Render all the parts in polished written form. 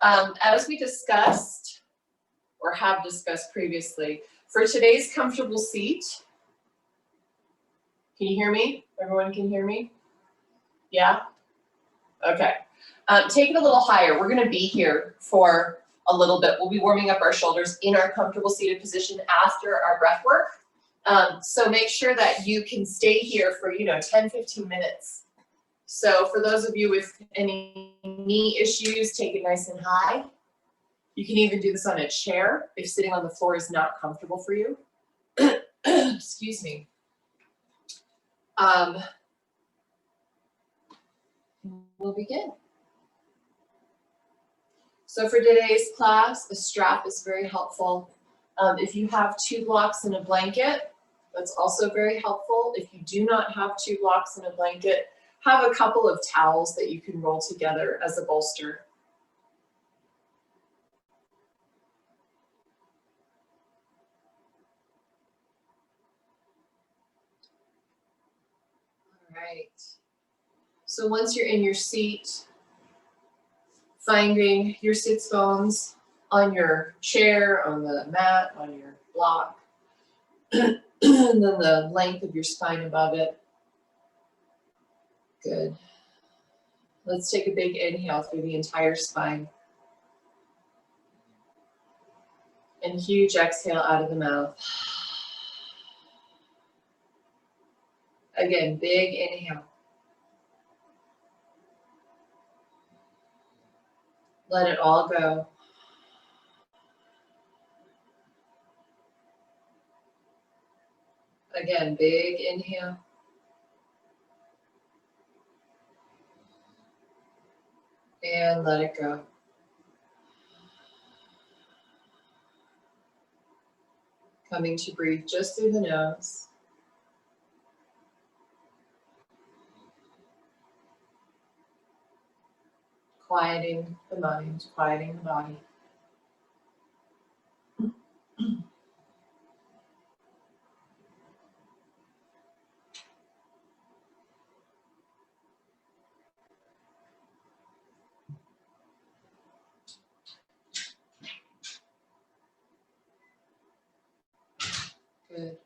As we discussed, or have discussed previously, for today's comfortable seat, can you hear me? Everyone can hear me? Yeah? Okay. Take it a little higher. We're gonna be here for a little bit. We'll be warming up our shoulders in our comfortable seated position after our breath work. So make sure that you can stay here for, 10, 15 minutes. So for those of you with any knee issues, take it nice and high. You can even do this on a chair if sitting on the floor is not comfortable for you. Excuse me. We'll begin. So for today's class, a strap is very helpful. If you have 2 blocks and a blanket, that's also very helpful. If you do not have 2 blocks and a blanket, have a couple of towels that you can roll together as a bolster. All right. So once you're in your seat, finding your sits bones on your chair, on the mat, on your block, and then the length of your spine above it. Good. Let's take a big inhale through the entire spine. And huge exhale out of the mouth. Again, big inhale. Let it all go. Again, big inhale. And let it go. Coming to breathe just through the nose. Quieting the mind, quieting the body. Good.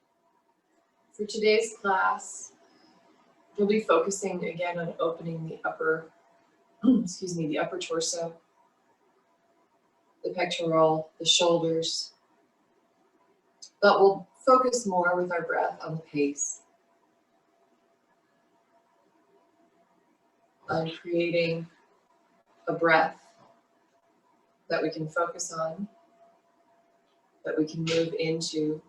For today's class, we'll be focusing again on opening the upper, the upper torso, the pectoral, the shoulders, but we'll focus more with our breath on the pace, on creating a breath that we can focus on, that we can move into.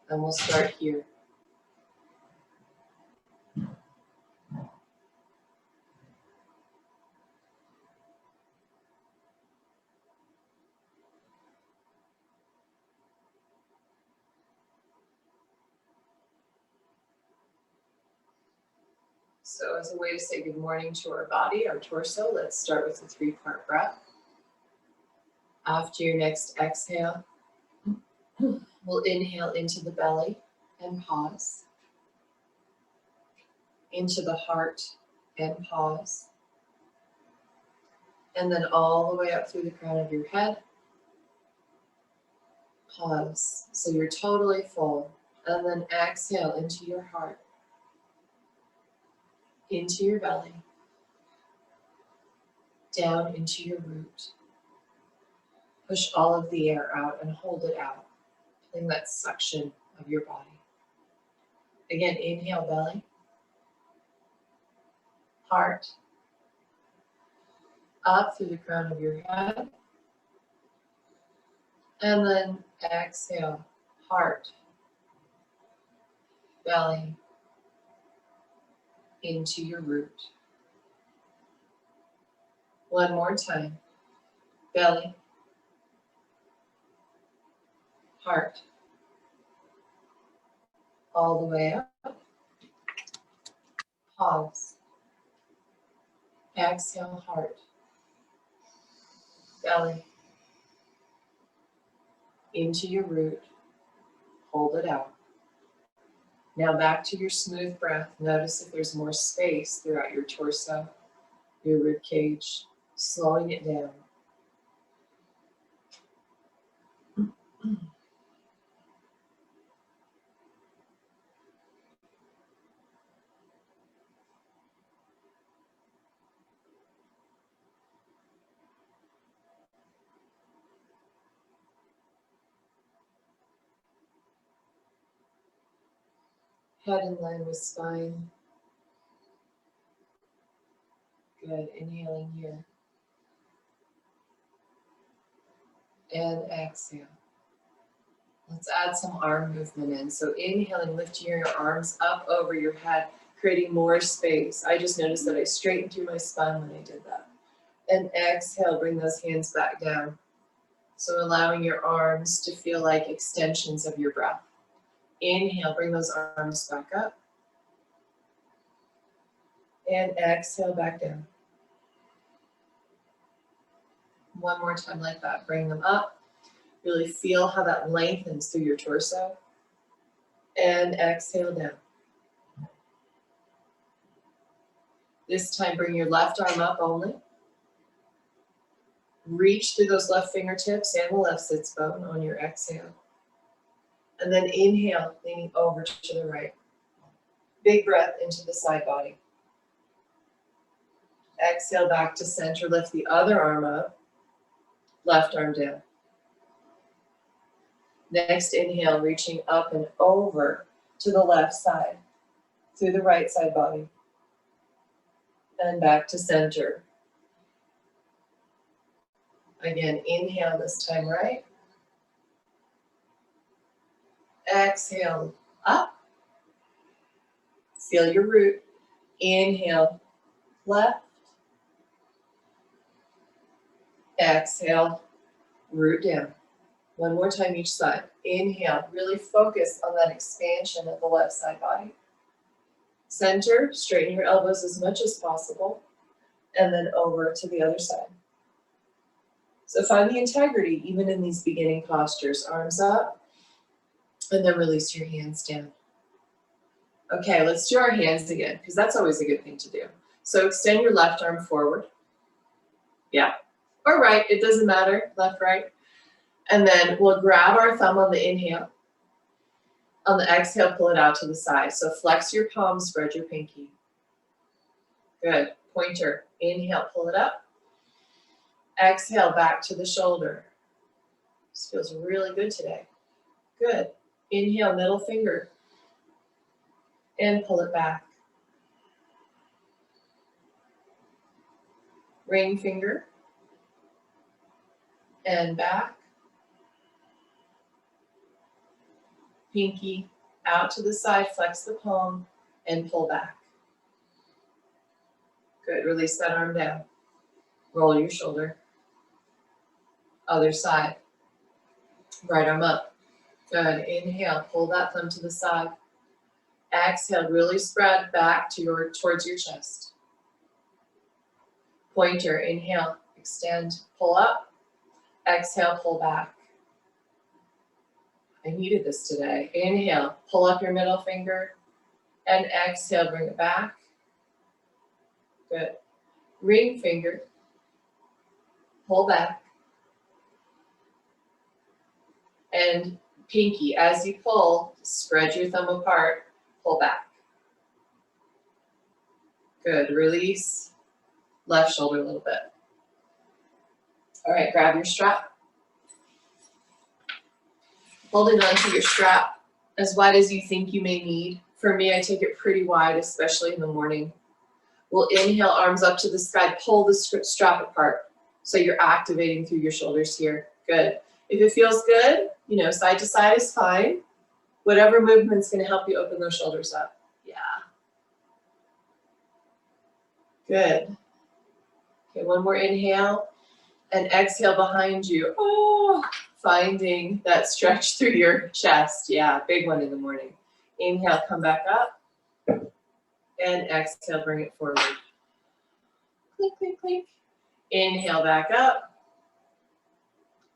And we'll start here. So as a way to say good morning to our body, our torso, let's start with a 3-part breath. After your next exhale, we'll inhale into the belly and pause. Into the heart and pause. And then all the way up through the crown of your head. Pause. So you're totally full. And then exhale into your heart. Into your belly. Down into your root. Push all of the air out and hold it out. Feeling that suction of your body. Again, inhale belly. Heart. Up through the crown of your head. And then exhale, heart, belly, into your root. One more time. Belly, heart, all the way up. Pause. Exhale, heart, belly, into your root. Hold it out. Now back to your smooth breath. Notice if there's more space throughout your torso. your rib cage, slowing it down. Head in line with spine. Good, inhaling here. And exhale. Let's add some arm movement in. So inhaling, lifting your arms up over your head, creating more space. I just noticed that I straightened through my spine when I did that. And exhale, bring those hands back down. So allowing your arms to feel like extensions of your breath. Inhale, bring those arms back up. And exhale, back down. One more time like that. Bring them up. Really feel how that lengthens through your torso. And exhale down. This time, bring your left arm up only. Reach through those left fingertips and the left sits bone on your exhale. And then inhale, leaning over to the right. Big breath into the side body. Exhale back to center. Lift the other arm up. Left arm down. Next inhale, reaching up and over to the left side. Through the right side body. And back to center. Again, inhale this time right. Exhale, up. Feel your root. Inhale, left. Exhale, root down. One more time each side. Inhale, really focus on that expansion of the left side body. Center, straighten your elbows as much as possible. And then over to the other side. So find the integrity even in these beginning postures. Arms up. And then release your hands down. Okay, let's do our hands again, because that's always a good thing to do. So extend your left arm forward. Yeah, or right, it doesn't matter, left, right. And then we'll grab our thumb on the inhale. On the exhale, pull it out to the side. So flex your palms, spread your pinky. Good, pointer. Inhale, pull it up. Exhale, back to the shoulder. This feels really good today. Good. Inhale, middle finger. And pull it back. Ring finger. And back. Pinky out to the side, flex the palm, and pull back. Good, release that arm down. Roll your shoulder. Other side. Right arm up. Good, inhale, pull that thumb to the side. Exhale, really spread back to towards your chest. Pointer, inhale, extend, pull up. Exhale, pull back. I needed this today. Inhale, pull up your middle finger. And exhale, bring it back. Good. Ring finger. Pull back. And pinky, as you pull, spread your thumb apart, pull back. Good, release. Left shoulder a little bit. All right, grab your strap. Holding onto your strap as wide as you think you may need. For me, I take it pretty wide, especially in the morning. We'll inhale, arms up to the sky, pull the strap apart. So you're activating through your shoulders here. Good. If it feels good, side to side is fine. Whatever movement's gonna help you open those shoulders up. Yeah. Good. Okay, one more inhale and exhale behind you. Oh, finding that stretch through your chest. Yeah, big one in the morning. Inhale, come back up. And exhale, bring it forward. Clink, clink, clink. Inhale, back up.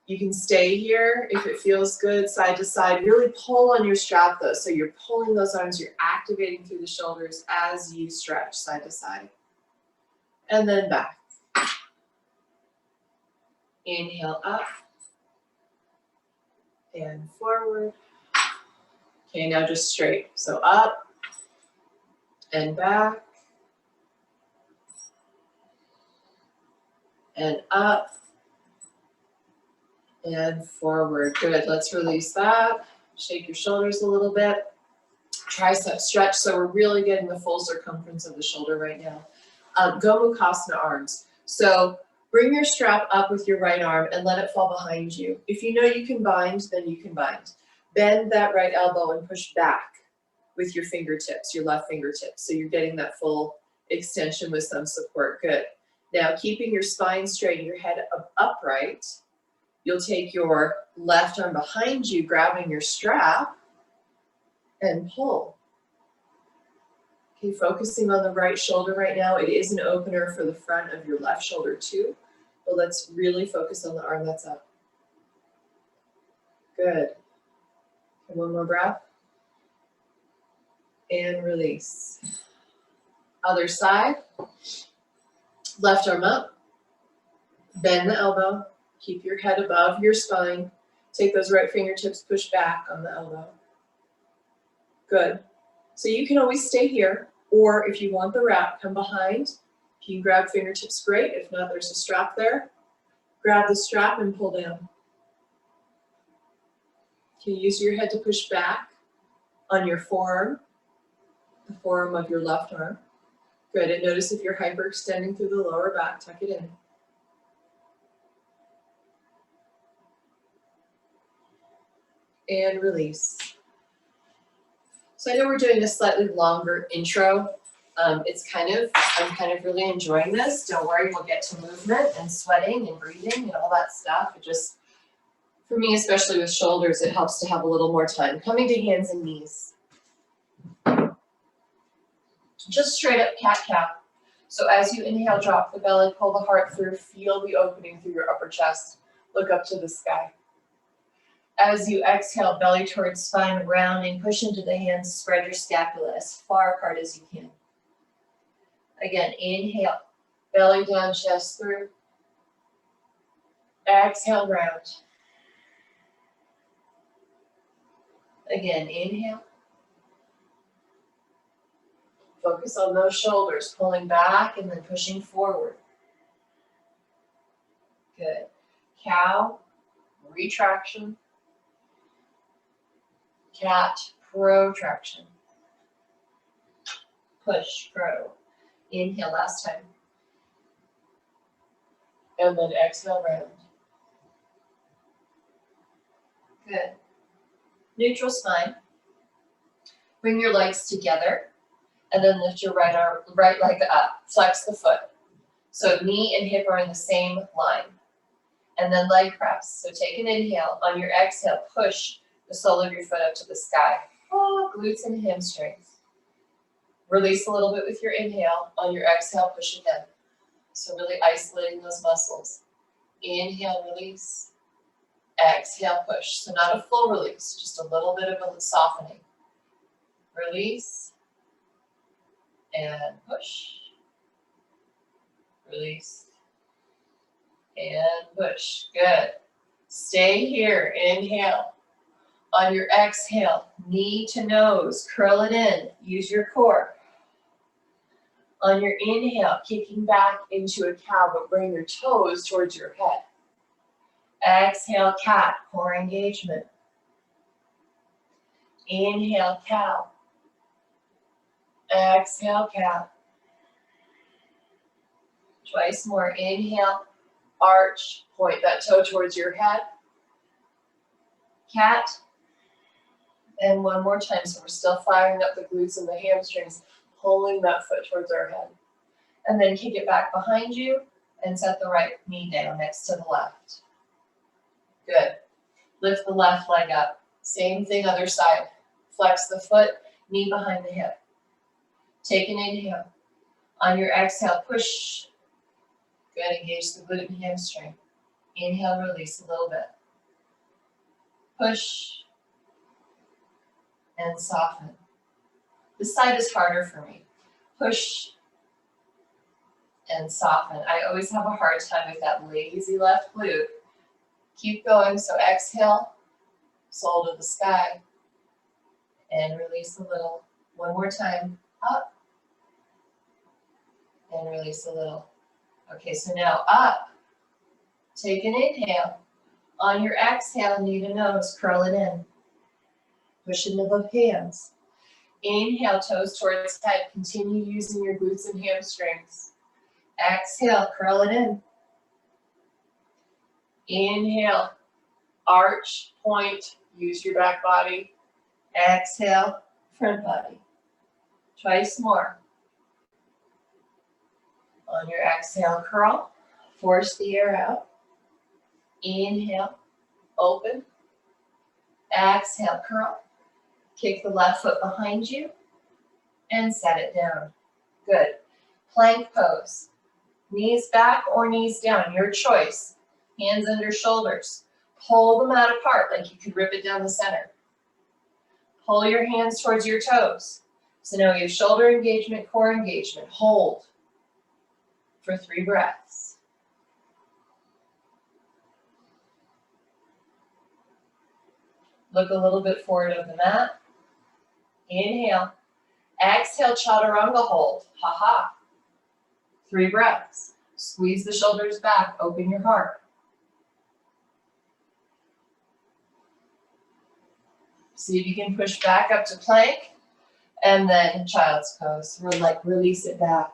You can stay here if it feels good, side to side. Really pull on your strap though. So you're pulling those arms, you're activating through the shoulders as you stretch side to side. and then back. Inhale up and forward. Okay, now just straight. So up and back and up and forward. Good, let's release that. Shake your shoulders a little bit. Tricep stretch, so we're really getting the full circumference of the shoulder right now. Gomukhasana arms. So bring your strap up with your right arm and let it fall behind you. If you know you can bind, then you can bind. Bend that right elbow and push back with your fingertips, your left fingertips. So you're getting that full extension with some support. Good. Now, keeping your spine straight and your head upright, you'll take your left arm behind you, grabbing your strap, and pull. Okay, focusing on the right shoulder right now. It is an opener for the front of your left shoulder too, but let's really focus on the arm that's up. Good. And one more breath. And release. Other side. Left arm up. Bend the elbow. Keep your head above your spine. Take those right fingertips, push back on the elbow. Good. So you can always stay here, or if you want the wrap, come behind. If you can grab fingertips, great. If not, there's a strap there. Grab the strap and pull down. You can use your head to push back on your forearm, the forearm of your left arm. Good, and notice if you're hyperextending through the lower back, tuck it in. And release. So I know we're doing a slightly longer intro. I'm kind of really enjoying this. Don't worry, we'll get to movement and sweating and breathing and all that stuff. It just, for me, especially with shoulders, it helps to have a little more time. Coming to hands and knees. Just straight up cat-cow. So as you inhale, drop the belly, pull the heart through, feel the opening through your upper chest. Look up to the sky. As you exhale, belly towards spine, rounding, push into the hands, spread your scapula as far apart as you can. Again, inhale, belly down, chest through. Exhale, round. Again, inhale. Focus on those shoulders, pulling back and then pushing forward. Good. Cow, retraction. Cat, protraction. Push, pro. Inhale, last time. And then exhale, round. Good. Neutral spine. Bring your legs together and then lift your right leg up. Flex the foot. So knee and hip are in the same line. And then leg press. So take an inhale. On your exhale, push the sole of your foot up to the sky. Oh, glutes and hamstrings. Release a little bit with your inhale. On your exhale, push it in. So really isolating those muscles. Inhale, release. Exhale, push. So not a full release, just a little bit of a softening. Release. And push. Release. And push. Good. Stay here. Inhale. On your exhale, knee to nose, curl it in. Use your core. On your inhale, kicking back into a cow, but bring your toes towards your head. Exhale, cat, core engagement. Inhale, cow. Exhale, cat. Twice more. Inhale, arch, point that toe towards your head. Cat. And one more time, so we're still firing up the glutes and the hamstrings, pulling that foot towards our head. And then kick it back behind you and set the right knee down next to the left. Good. Lift the left leg up. Same thing, other side. Flex the foot, knee behind the hip. Take an inhale. On your exhale, push. Good, engage the glute and hamstring. Inhale, release a little bit. Push. And soften. This side is harder for me. Push and soften. I always have a hard time with that lazy left glute. Keep going, so exhale, soul to the sky, and release a little. One more time, up, and release a little. Okay, so now up, take an inhale. On your exhale, knee to nose, curl it in. Push into the hands. Inhale, toes towards head. Continue using your glutes and hamstrings. Exhale, curl it in. Inhale, arch, point, use your back body. Exhale, front body. Twice more. On your exhale, curl. Force the air out. Inhale, open. Exhale, curl. Kick the left foot behind you and set it down. Good. Plank pose. Knees back or knees down, your choice. Hands under shoulders. Pull the mat apart like you could rip it down the center. Pull your hands towards your toes. So now we have shoulder engagement, core engagement. Hold for 3 breaths. Look a little bit forward of the mat. Inhale. Exhale, chaturanga hold. Ha-ha. 3 breaths. Squeeze the shoulders back. Open your heart. See if you can push back up to plank. And then child's pose. Release it back.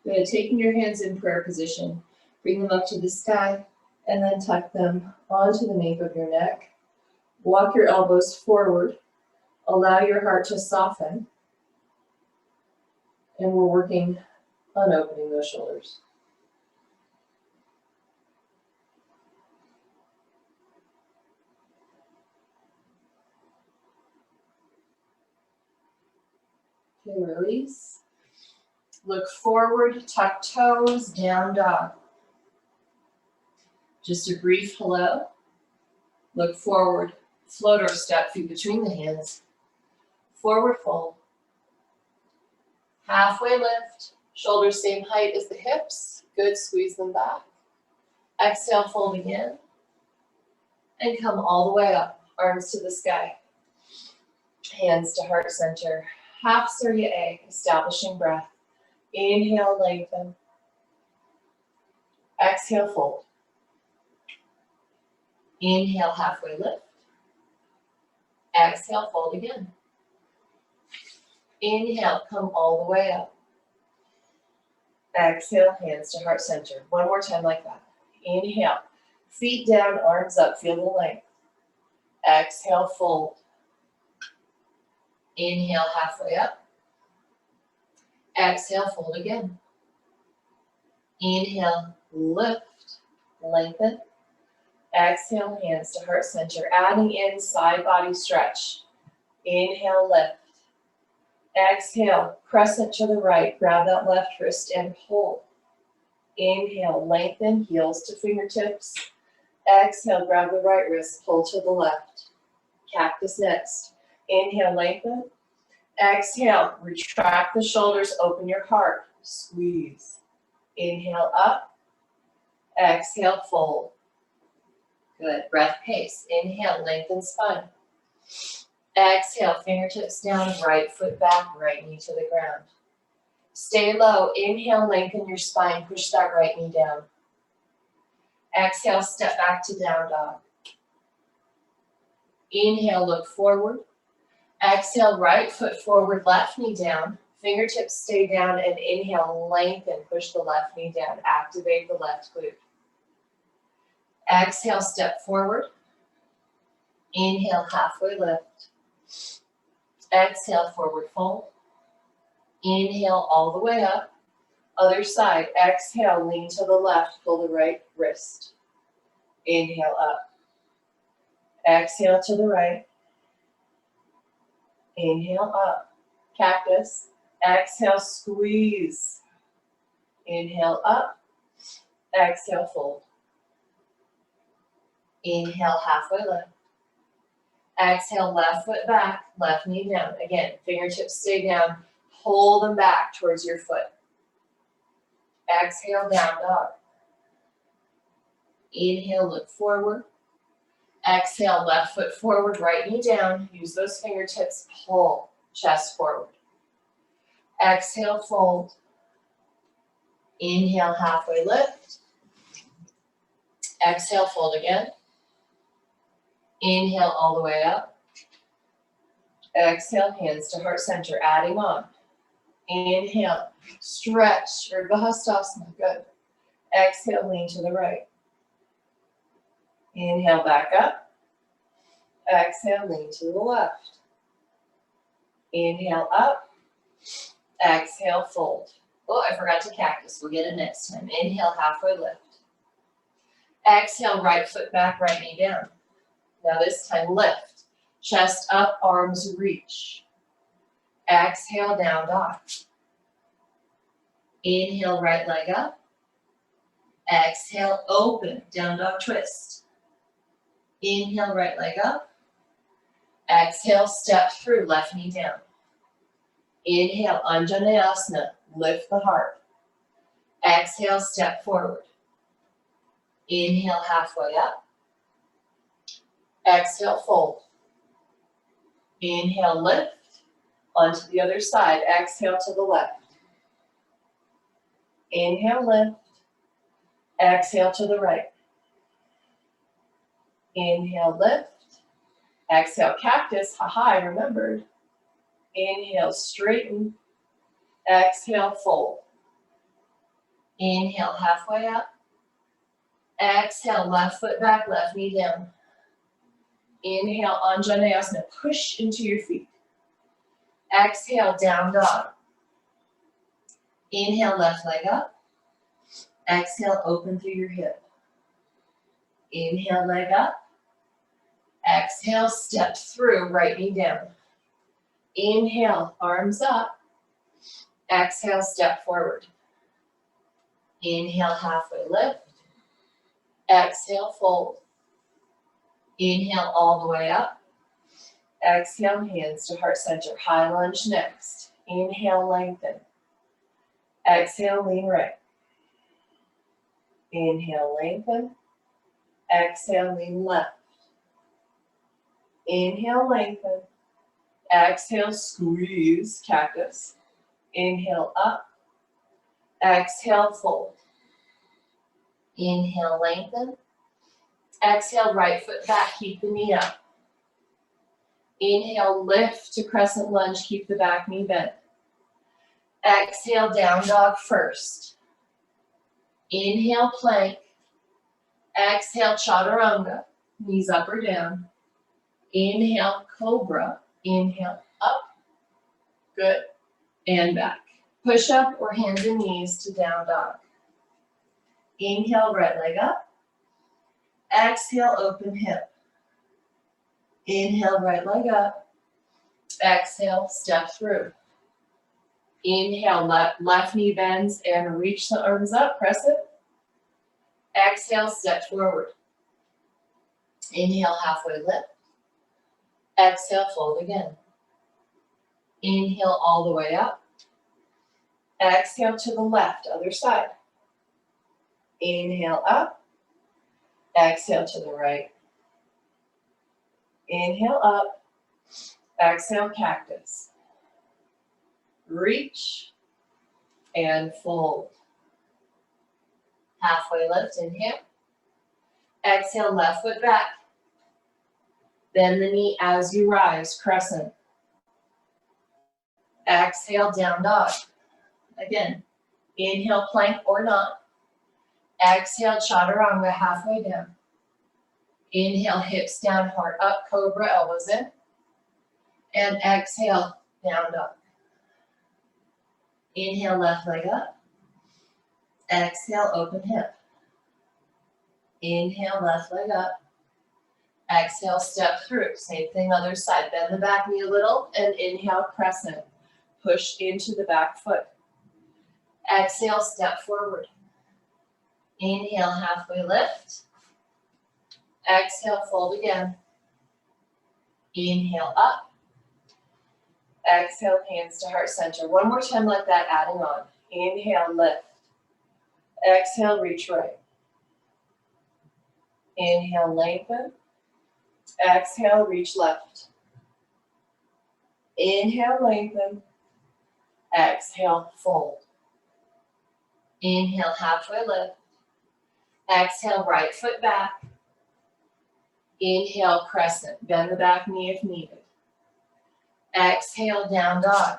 Good. Taking your hands in prayer position. Bring them up to the sky. And then tuck them onto the nape of your neck. Walk your elbows forward. Allow your heart to soften. And we're working on opening those shoulders. Okay, release. Look forward, tuck toes, down dog. Just a brief hello. Look forward, float or step, feet between the hands. Forward fold. Halfway lift, shoulders same height as the hips. Good, squeeze them back. Exhale, fold again. And come all the way up, arms to the sky. Hands to heart center. Half Surya A, establishing breath. Inhale, lengthen. Exhale, fold. Inhale, halfway lift. Exhale, fold again. Inhale, come all the way up. Exhale, hands to heart center. One more time like that. Inhale, feet down, arms up, feel the length. Exhale, fold. Inhale, halfway up. Exhale, fold again. Inhale, lift, lengthen. Exhale, hands to heart center. Adding in side body stretch. Inhale, lift. Exhale, crescent to the right. Grab that left wrist and pull. Inhale, lengthen, heels to fingertips. Exhale, grab the right wrist, pull to the left. Cactus next. Inhale, lengthen. Exhale, retract the shoulders, open your heart. Squeeze. Inhale, up. Exhale, fold. Good. Breath pace. Inhale, lengthen spine. Exhale, fingertips down, right foot back, right knee to the ground. Stay low. Inhale, lengthen your spine, push that right knee down. Exhale, step back to down dog. Inhale, look forward. Exhale, right foot forward, left knee down. Fingertips stay down and inhale, lengthen, push the left knee down. Activate the left glute. Exhale, step forward. Inhale, halfway lift. Exhale, forward fold. Inhale, all the way up. Other side. Exhale, lean to the left, pull the right wrist. Inhale, up. Exhale to the right. Inhale, up. Cactus. Exhale, squeeze. Inhale, up. Exhale, fold. Inhale, halfway lift. Exhale, left foot back, left knee down. Again, fingertips stay down. pull them back towards your foot. Exhale, down dog. Inhale, look forward. Exhale, left foot forward, right knee down. Use those fingertips, pull chest forward. Exhale, fold. Inhale, halfway lift. Exhale, fold again. Inhale all the way up. Exhale, hands to heart center, adding on. Inhale, stretch, Urdhva Hastasana, good. Exhale, lean to the right. Inhale, back up. Exhale, lean to the left. Inhale, up. Exhale, fold. Oh, I forgot to cactus. We'll get it next time. Inhale, halfway lift. Exhale, right foot back, right knee down. Now this time, lift. Chest up, arms reach. Exhale, down dog. Inhale, right leg up. Exhale, open, down dog twist. Inhale, right leg up. Exhale, step through, left knee down. Inhale, Anjaneyasana, lift the heart. Exhale, step forward. Inhale, halfway up. Exhale, fold. Inhale, lift. Onto the other side. Exhale to the left. Inhale, lift. Exhale to the right. Inhale, lift. Exhale, cactus. Ha-ha, I remembered. Inhale, straighten. Exhale, fold. Inhale, halfway up. Exhale, left foot back, left knee down. Inhale, Anjaneyasana, push into your feet. Exhale, down dog. Inhale, left leg up. Exhale, open through your hip. Inhale, leg up. Exhale, step through, right knee down. Inhale, arms up. Exhale, step forward. Inhale, halfway lift. Exhale, fold. Inhale all the way up. Exhale, hands to heart center. High lunge next. Inhale, lengthen. Exhale, lean right. Inhale, lengthen. Exhale, lean left. Inhale, lengthen. Exhale, squeeze, cactus. Inhale, up. Exhale, fold. Inhale, lengthen. Exhale, right foot back, keep the knee up. Inhale, lift to crescent lunge, keep the back knee bent. Exhale, down dog first. Inhale, plank. Exhale, chaturanga, knees up or down. Inhale, cobra. Inhale, up. Good. And back. Push up or hands and knees to down dog. Inhale, right leg up. Exhale, open hip. Inhale, right leg up. Exhale, step through. Inhale, left knee bends and reach the arms up, press it. Exhale, step forward. Inhale, halfway lift. Exhale, fold again. Inhale all the way up. Exhale to the left, other side. Inhale up. Exhale to the right. Inhale up. Exhale, cactus. Reach and fold. Halfway lift, inhale. Exhale, left foot back. Bend the knee as you rise, crescent. Exhale, down dog. Again, inhale, plank or not. Exhale, chaturanga, halfway down. Inhale, hips down, heart up, cobra, elbows in. And exhale, down dog. Inhale, left leg up. Exhale, open hip. Inhale, left leg up. Exhale, step through. Same thing, other side. Bend the back knee a little and inhale, crescent. Push into the back foot. Exhale, step forward. Inhale, halfway lift. Exhale, fold again. Inhale, up. Exhale, hands to heart center. One more time like that, adding on. Inhale, lift. Exhale, reach right. Inhale, lengthen. Exhale, reach left. Inhale, lengthen. Exhale, fold. Inhale, halfway lift. Exhale, right foot back. Inhale, crescent. Bend the back knee if needed. Exhale, down dog.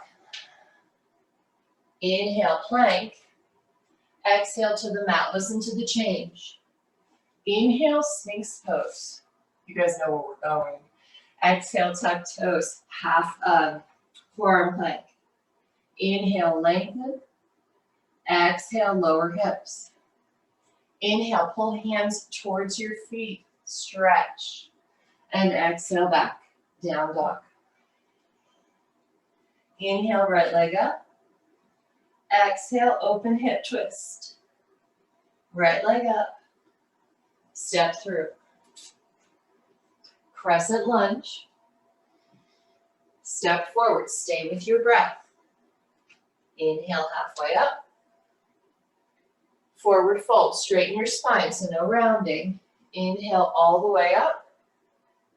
Inhale, plank. Exhale to the mat. Listen to the change. Inhale, Sphinx pose. You guys know where we're going. Exhale, tuck toes. Half forearm plank. Inhale, lengthen. Exhale, lower hips. Inhale, pull hands towards your feet. Stretch. And exhale back. Down dog. Inhale, right leg up. Exhale, open hip twist. Right leg up. Step through. Crescent lunge. Step forward. Stay with your breath. Inhale, halfway up. Forward fold. Straighten your spine, so no rounding. Inhale all the way up.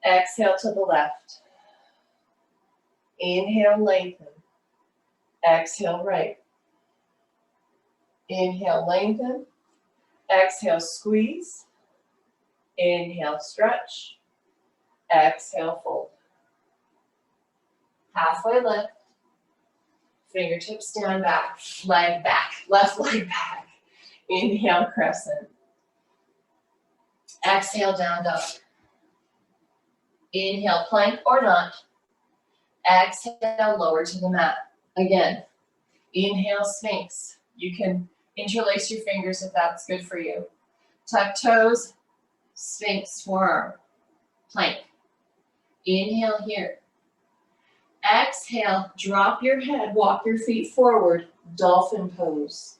Exhale to the left. Inhale, lengthen. Exhale, right. Inhale, lengthen. Exhale, squeeze. Inhale, stretch. Exhale, fold. Halfway lift. Fingertips down, back. Leg back. Left leg back. Inhale, crescent. Exhale, down dog. Inhale, plank or not. Exhale, lower to the mat. Again, inhale, Sphinx. You can interlace your fingers if that's good for you. Tuck toes, Sphinx forearm, plank. Inhale here. Exhale, drop your head, walk your feet forward, dolphin pose.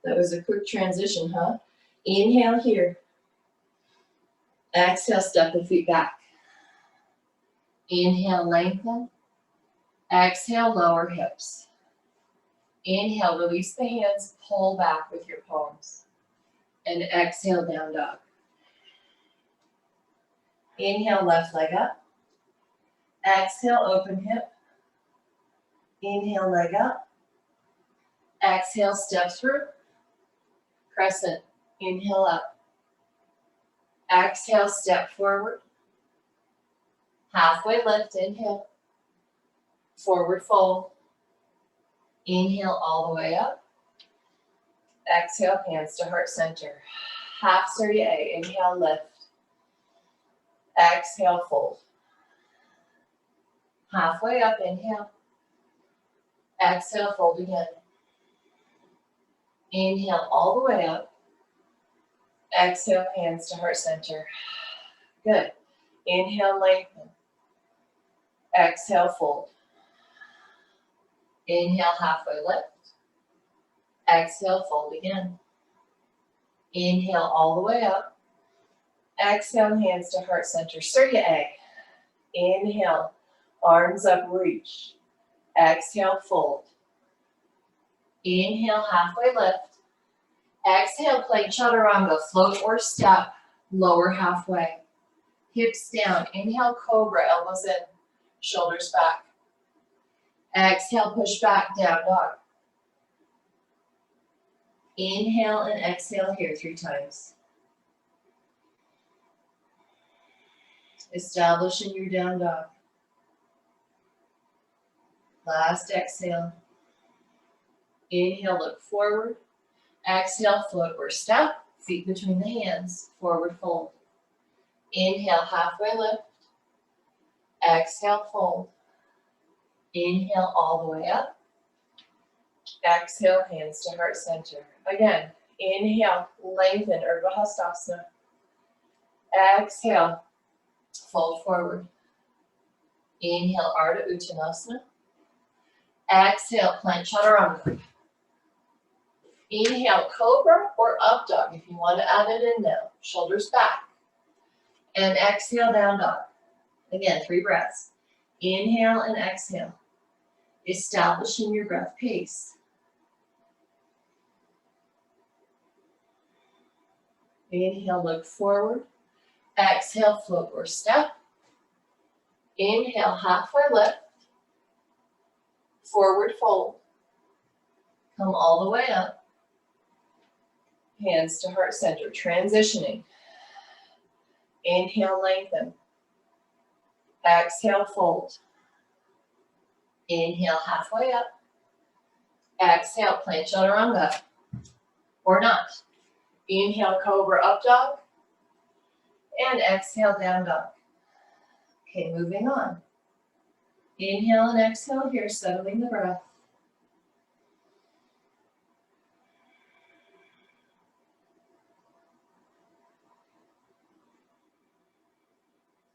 That was a quick transition, huh? Inhale here. Exhale, step the feet back. Inhale, lengthen. Exhale, lower hips. Inhale, release the hands, pull back with your palms. And exhale, down dog. Inhale, left leg up. Exhale, open hip. Inhale, leg up. Exhale, step through. Crescent. Inhale up. Exhale, step forward. Halfway lift, inhale. Forward fold. Inhale all the way up. Exhale, hands to heart center. Half Surya A. Inhale, lift. Exhale, fold. Halfway up, inhale. Exhale, fold again. Inhale all the way up. Exhale, hands to heart center. Good. Inhale, lengthen. Exhale, fold. Inhale, halfway lift. Exhale, fold again. Inhale all the way up. Exhale, hands to heart center. Surya A. Inhale, arms up, reach. Exhale, fold. Inhale, halfway lift. Exhale, plank chaturanga, float or step, lower halfway. Hips down. Inhale, cobra, elbows in, shoulders back. Exhale, push back, down dog. Inhale and exhale here 3 times. Establishing your down dog. Last exhale. Inhale, look forward. Exhale, float or step, feet between the hands, forward fold. Inhale, halfway lift. Exhale, fold. Inhale all the way up. Exhale, hands to heart center. Again, inhale, lengthen, Urdhva Hastasana. Exhale, fold forward. Inhale, Ardha Uttanasana. Exhale, plank chaturanga. Inhale, cobra or up dog if you want to add it in now. Shoulders back. And exhale, down dog. Again, 3 breaths. Inhale and exhale. establishing your breath pace. Inhale, look forward. Exhale, float or step. Inhale, halfway lift. Forward fold. Come all the way up. Hands to heart center, transitioning. Inhale, lengthen. Exhale, fold. Inhale, halfway up. Exhale, plank chaturanga. Or not. Inhale, cobra up dog. And exhale, down dog. Okay, moving on. Inhale and exhale here, settling the breath.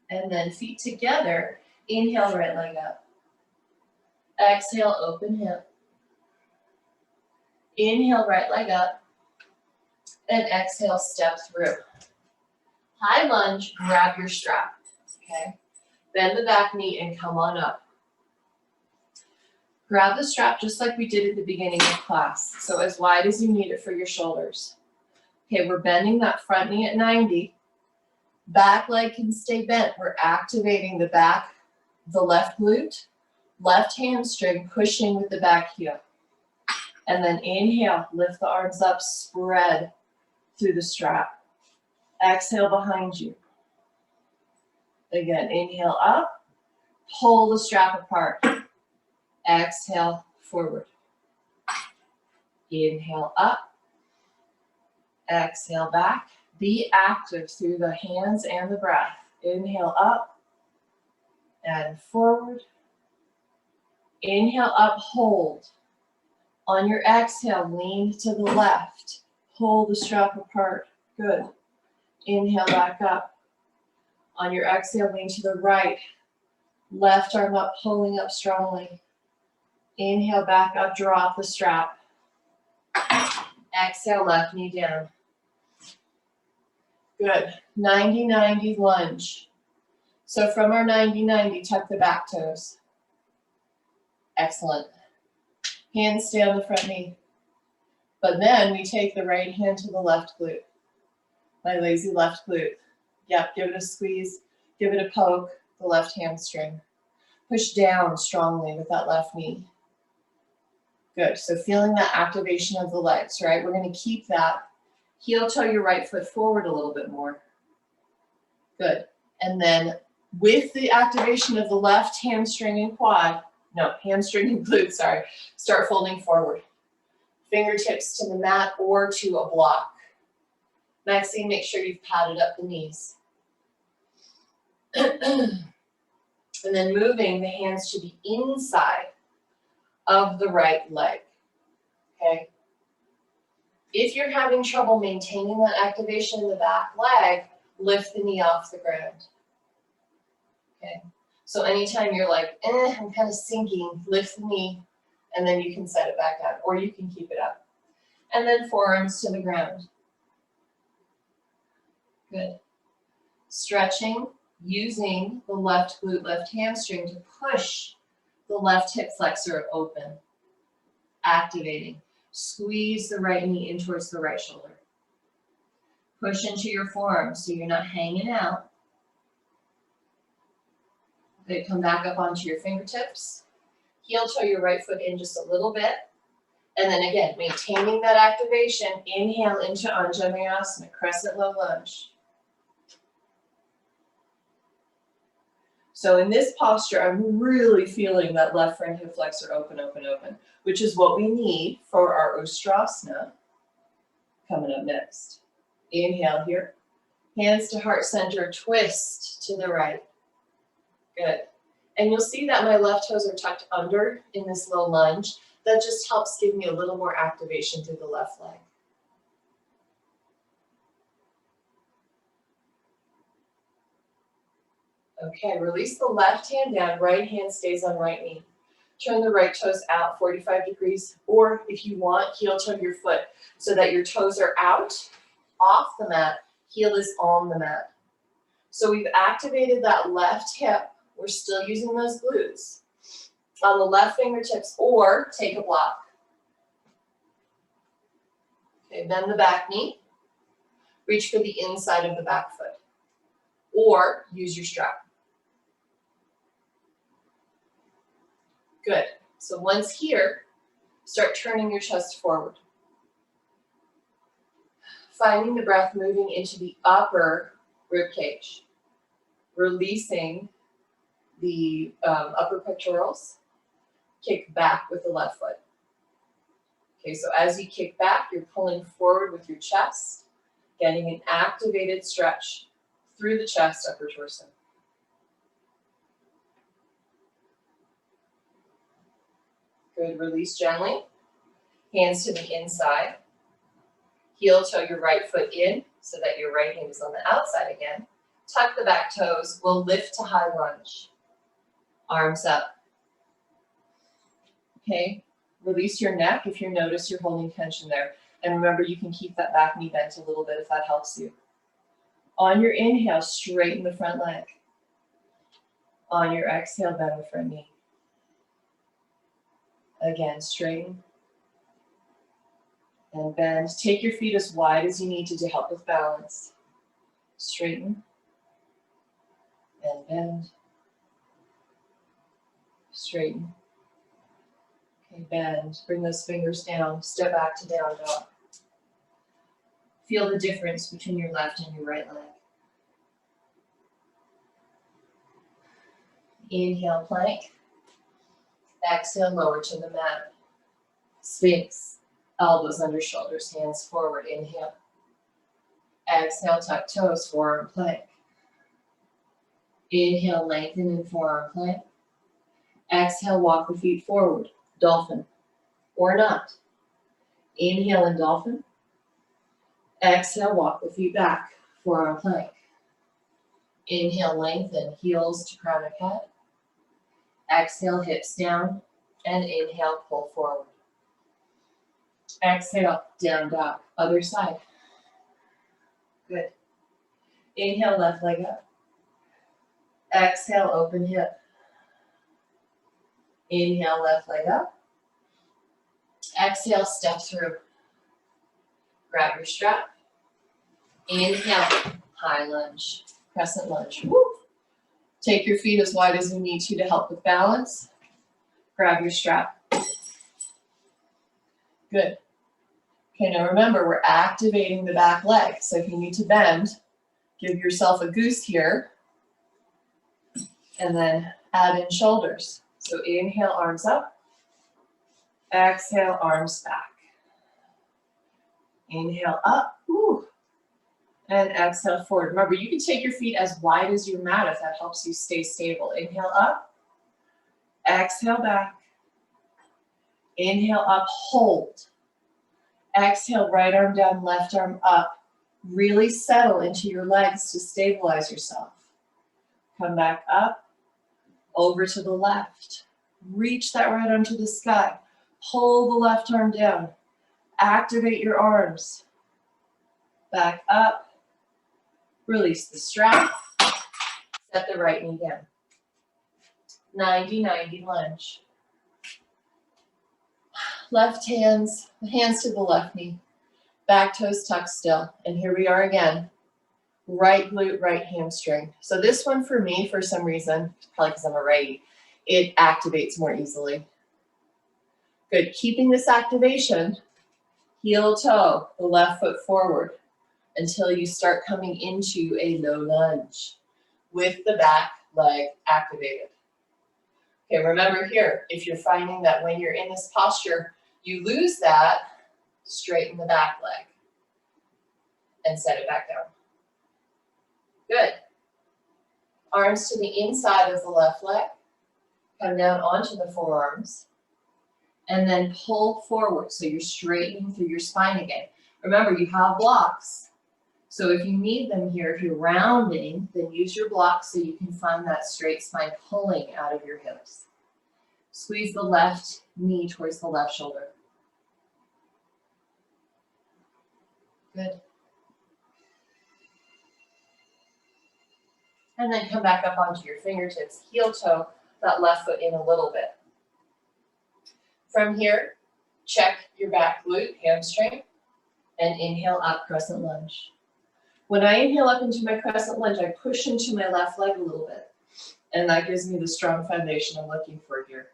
And then feet together. Inhale, right leg up. Exhale, open hip. Inhale, right leg up. And exhale, step through. High lunge, grab your strap. Okay? Bend the back knee and come on up. Grab the strap just like we did at the beginning of class. So as wide as you need it for your shoulders. Okay, we're bending that front knee at 90. Back leg can stay bent. We're activating the back, the left glute, left hamstring, pushing with the back heel. And then inhale, lift the arms up, spread through the strap. Exhale behind you. Again, inhale up, pull the strap apart. Exhale forward. Inhale up, exhale back. Be active through the hands and the breath. Inhale up and forward. Inhale up, hold. On your exhale, lean to the left. Pull the strap apart. Good. Inhale back up. On your exhale, lean to the right. Left arm up, pulling up strongly. Inhale back up, drop the strap. Exhale, left knee down. Good. 90-90 lunge. So from our 90-90, tuck the back toes. Excellent. Hands stay on the front knee. But then we take the right hand to the left glute. My lazy left glute. Yep, give it a squeeze. Give it a poke, the left hamstring. Push down strongly with that left knee. Good. So feeling that activation of the legs, right? We're going to keep that. Heel toe your right foot forward a little bit more. Good. And then with the activation of the left hamstring and quad, no, hamstring and glute, sorry, start folding forward. Fingertips to the mat or to a block. Maxine, make sure you've padded up the knees. And then moving the hands to the inside of the right leg. Okay? If you're having trouble maintaining that activation in the back leg, lift the knee off the ground. Okay? So anytime you're like, I'm kind of sinking, lift the knee, and then you can set it back down, or you can keep it up. And then forearms to the ground. Good. Stretching, using the left glute, left hamstring to push the left hip flexor open. Activating. Squeeze the right knee in towards the right shoulder. Push into your forearms so you're not hanging out. Good. Come back up onto your fingertips. Heel toe your right foot in just a little bit. And then again, maintaining that activation, inhale into Anjaneyasana, crescent low lunge. So in this posture, I'm really feeling that left front hip flexor open, open, open, which is what we need for our Ustrasana coming up next. Inhale here. Hands to heart center, twist to the right. Good. And you'll see that my left toes are tucked under in this low lunge. That just helps give me a little more activation through the left leg. Okay, release the left hand down, right hand stays on right knee. Turn the right toes out 45 degrees, or if you want, heel toe your foot so that your toes are out, off the mat, heel is on the mat. So we've activated that left hip. We're still using those glutes. on the left fingertips, or take a block. Okay, bend the back knee. Reach for the inside of the back foot, or use your strap. Good. So once here, start turning your chest forward. Finding the breath moving into the upper rib cage. Releasing the upper pectorals. Kick back with the left foot. Okay, so as you kick back, you're pulling forward with your chest, getting an activated stretch through the chest, upper torso. Good, release gently. Hands to the inside. Heel toe your right foot in so that your right hand is on the outside again. Tuck the back toes. We'll lift to high lunge. Arms up. Okay, release your neck if you notice you're holding tension there. And remember, you can keep that back knee bent a little bit if that helps you. On your inhale, straighten the front leg. On your exhale, bend the front knee. Again, straighten and bend. Take your feet as wide as you need to help with balance. Straighten and bend. Straighten. Okay, bend. Bring those fingers down. Step back to down dog. Feel the difference between your left and your right leg. Inhale, plank. Exhale, lower to the mat. Sphinx. Elbows under shoulders, hands forward. Inhale. Exhale, tuck toes, forearm plank. Inhale, lengthen in forearm plank. Exhale, walk the feet forward. Dolphin. Or not. Inhale in dolphin. Exhale, walk the feet back. Forearm plank. Inhale, lengthen, heels to crown of head. Exhale, hips down. And inhale, pull forward. Exhale, down dog. Other side. Good. Inhale, left leg up. Exhale, open hip. Inhale, left leg up. Exhale, step through. Grab your strap. Inhale, high lunge. Crescent lunge. Woo. Take your feet as wide as you need to help with balance. Grab your strap. Good. Okay, now remember, we're activating the back leg. So if you need to bend, give yourself a goose here. And then add in shoulders. So inhale, arms up. Exhale, arms back. Inhale up. Woo. And exhale forward. Remember, you can take your feet as wide as your mat if that helps you stay stable. Inhale up. Exhale back. Inhale up, hold. Exhale, right arm down, left arm up. Really settle into your legs to stabilize yourself. Come back up, over to the left. Reach that right arm to the sky. Pull the left arm down. Activate your arms. Back up. Release the strap. Set the right knee down. 90-90 lunge. Left hands to the left knee. Back toes tucked still. And here we are again. Right glute, right hamstring. So this one for me, for some reason, probably because I'm a righty, it activates more easily. Good. Keeping this activation, heel toe, the left foot forward until you start coming into a low lunge with the back leg activated. Okay, remember here, if you're finding that when you're in this posture, you lose that, straighten the back leg and set it back down. Good. Arms to the inside of the left leg. Come down onto the forearms. And then pull forward. So you're straightening through your spine again. Remember, you have blocks. So if you need them here, if you're rounding, then use your blocks so you can find that straight spine pulling out of your hips. Squeeze the left knee towards the left shoulder. Good. And then come back up onto your fingertips. Heel toe that left foot in a little bit. From here, check your back glute, hamstring, and inhale up, crescent lunge. When I inhale up into my crescent lunge, I push into my left leg a little bit, and that gives me the strong foundation I'm looking for here.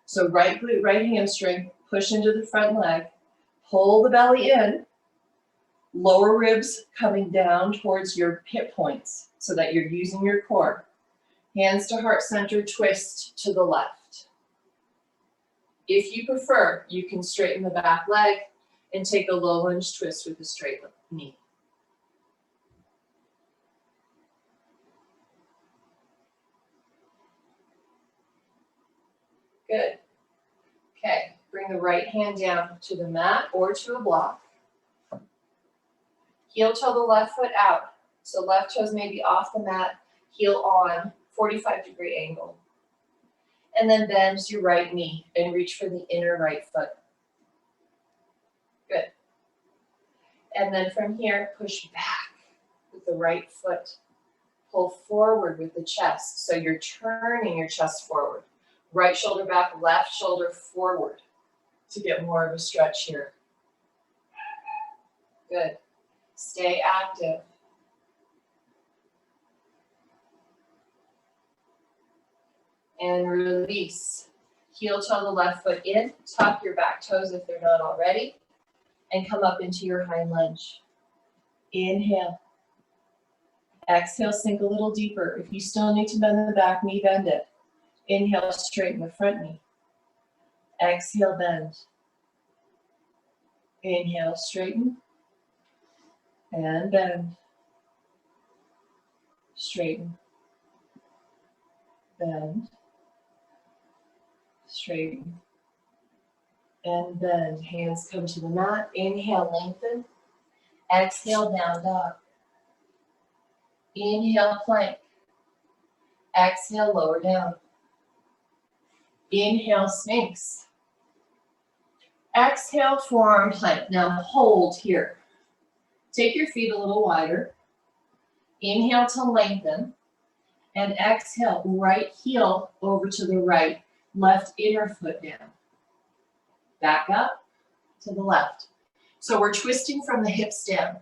So right glute, right hamstring, push into the front leg, pull the belly in, lower ribs coming down towards your hip points so that you're using your core. Hands to heart center, twist to the left. If you prefer, you can straighten the back leg and take a low lunge twist with a straight knee. Good. Okay, bring the right hand down to the mat or to a block. Heel toe the left foot out. So left toes may be off the mat, heel on, 45-degree angle. And then bend your right knee and reach for the inner right foot. Good. And then from here, push back with the right foot. Pull forward with the chest. So you're turning your chest forward. Right shoulder back, left shoulder forward to get more of a stretch here. Good. Stay active. And release. Heel toe the left foot in, tuck your back toes if they're not already, and come up into your hind lunge. Inhale. Exhale, sink a little deeper. If you still need to bend the back knee, bend it. Inhale, straighten the front knee. Exhale, bend. Inhale, straighten. And bend. Straighten. Bend. Straighten. And bend. Hands come to the mat. Inhale, lengthen. Exhale, down dog. Inhale, plank. Exhale, lower down. Inhale, Sphinx. Exhale, forearm plank. Now hold here. Take your feet a little wider. Inhale to lengthen. And exhale, right heel over to the right, left inner foot down. Back up to the left. So we're twisting from the hips down.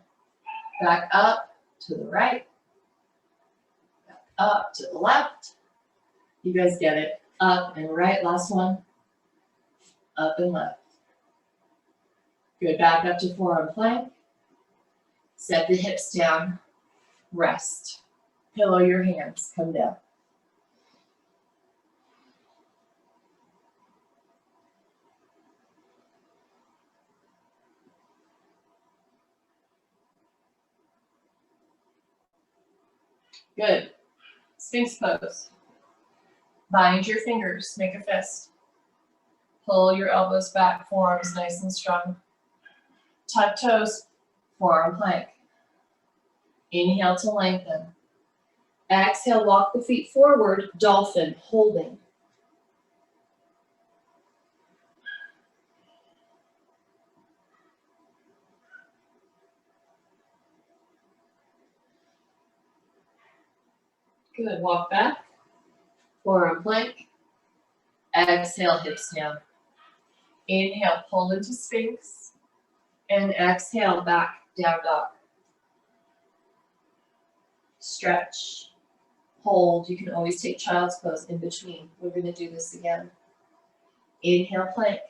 Back up to the right. Back up to the left. You guys get it. Up and right, last one. Up and left. Good, back up to forearm plank. Set the hips down, rest. Pillow your hands, come down. Good. Sphinx pose. Bind your fingers, make a fist. Pull your elbows back, forearms nice and strong. Tuck toes, forearm plank. Inhale to lengthen. Exhale, walk the feet forward, dolphin, holding. Good, walk back, forearm plank. Exhale, hips down. Inhale, pull into Sphinx. And exhale, back, down dog. Stretch, hold. You can always take child's pose in between. We're going to do this again. Inhale, plank.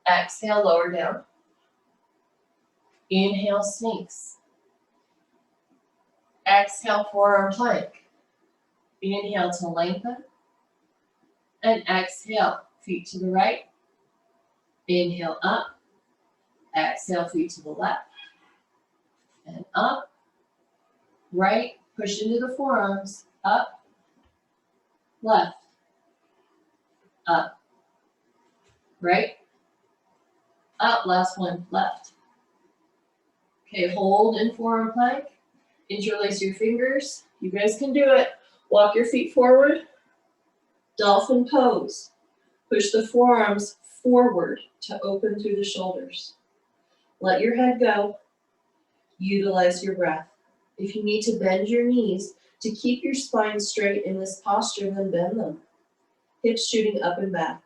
Exhale, lower down. Inhale, Sphinx. Exhale, forearm plank. Inhale to lengthen. And exhale, feet to the right. Inhale up. Exhale, feet to the left. And up. Right. Push into the forearms. Up. Left. Up. Right. Up. Last one. Left. Okay, hold in forearm plank. Interlace your fingers. You guys can do it. Walk your feet forward. Dolphin pose. Push the forearms forward to open through the shoulders. Let your head go. Utilize your breath. If you need to bend your knees to keep your spine straight in this posture, then bend them. Hips shooting up and back.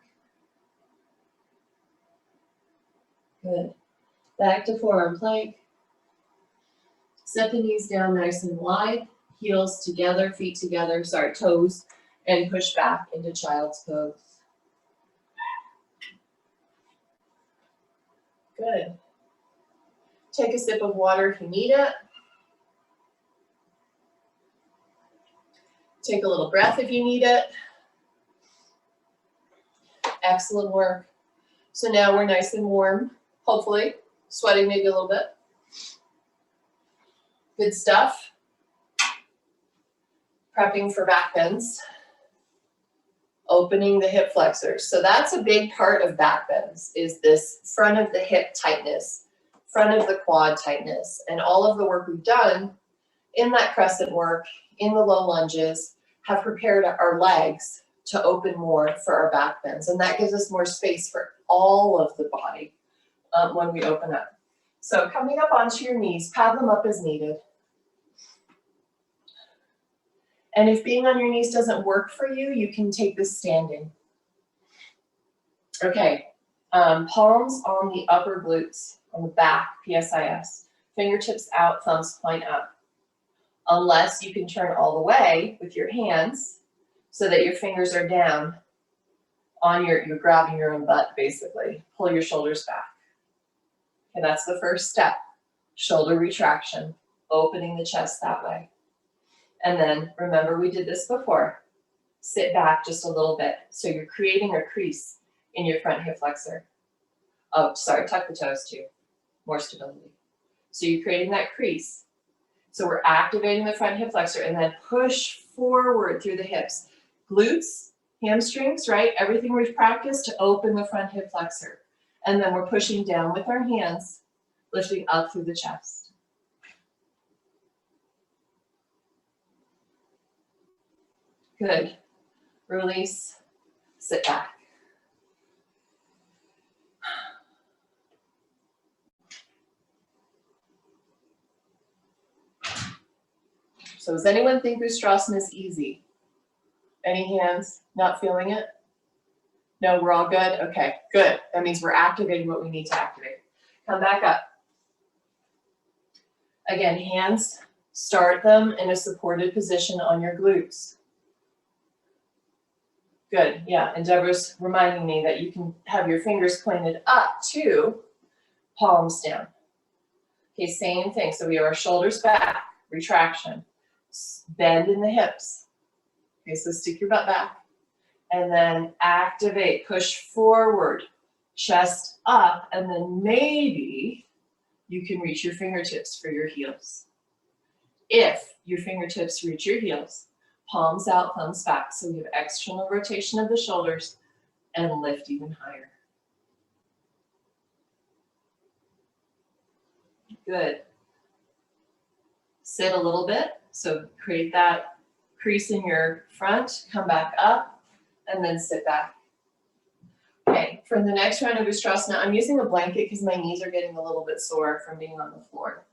Good. Back to forearm plank. Set the knees down nice and wide, heels together, feet together, toes, and push back into child's pose. Good. Take a sip of water if you need it. Take a little breath if you need it. Excellent work. So now we're nice and warm, hopefully, sweating maybe a little bit. Good stuff. Prepping for back bends. Opening the hip flexors. So that's a big part of back bends, is this front of the hip tightness, front of the quad tightness, and all of the work we've done in that crescent work, in the low lunges, have prepared our legs to open more for our back bends. And that gives us more space for all of the body when we open up. So coming up onto your knees, pad them up as needed. And if being on your knees doesn't work for you, you can take this standing. Okay, palms on the upper glutes, on the back, PSIS. Fingertips out, thumbs point up. Unless you can turn all the way with your hands so that your fingers are down on you're grabbing your own butt, basically. Pull your shoulders back. And that's the first step. Shoulder retraction, opening the chest that way. And then, remember we did this before. Sit back just a little bit. So you're creating a crease in your front hip flexor. Oh, sorry, tuck the toes too. More stability. So you're creating that crease. So we're activating the front hip flexor and then push forward through the hips. Glutes, hamstrings, right? Everything we've practiced to open the front hip flexor. And then we're pushing down with our hands, lifting up through the chest. Good. Release, sit back. So does anyone think Ustrasana is easy? Any hands? Not feeling it? No, we're all good? Okay, good. That means we're activating what we need to activate. Come back up. Again, hands, start them in a supported position on your glutes. Good, yeah, and Deborah's reminding me that you can have your fingers pointed up too, palms down. Okay, same thing. So we have our shoulders back, retraction, bend in the hips. Okay, so stick your butt back. And then activate, push forward, chest up, and then maybe you can reach your fingertips for your heels. If your fingertips reach your heels, palms out, thumbs back. So we have external rotation of the shoulders and lift even higher. Good. Sit a little bit. So create that crease in your front, come back up, and then sit back. Okay, for the next round of Ustrasana, I'm using a blanket because my knees are getting a little bit sore from being on the floor.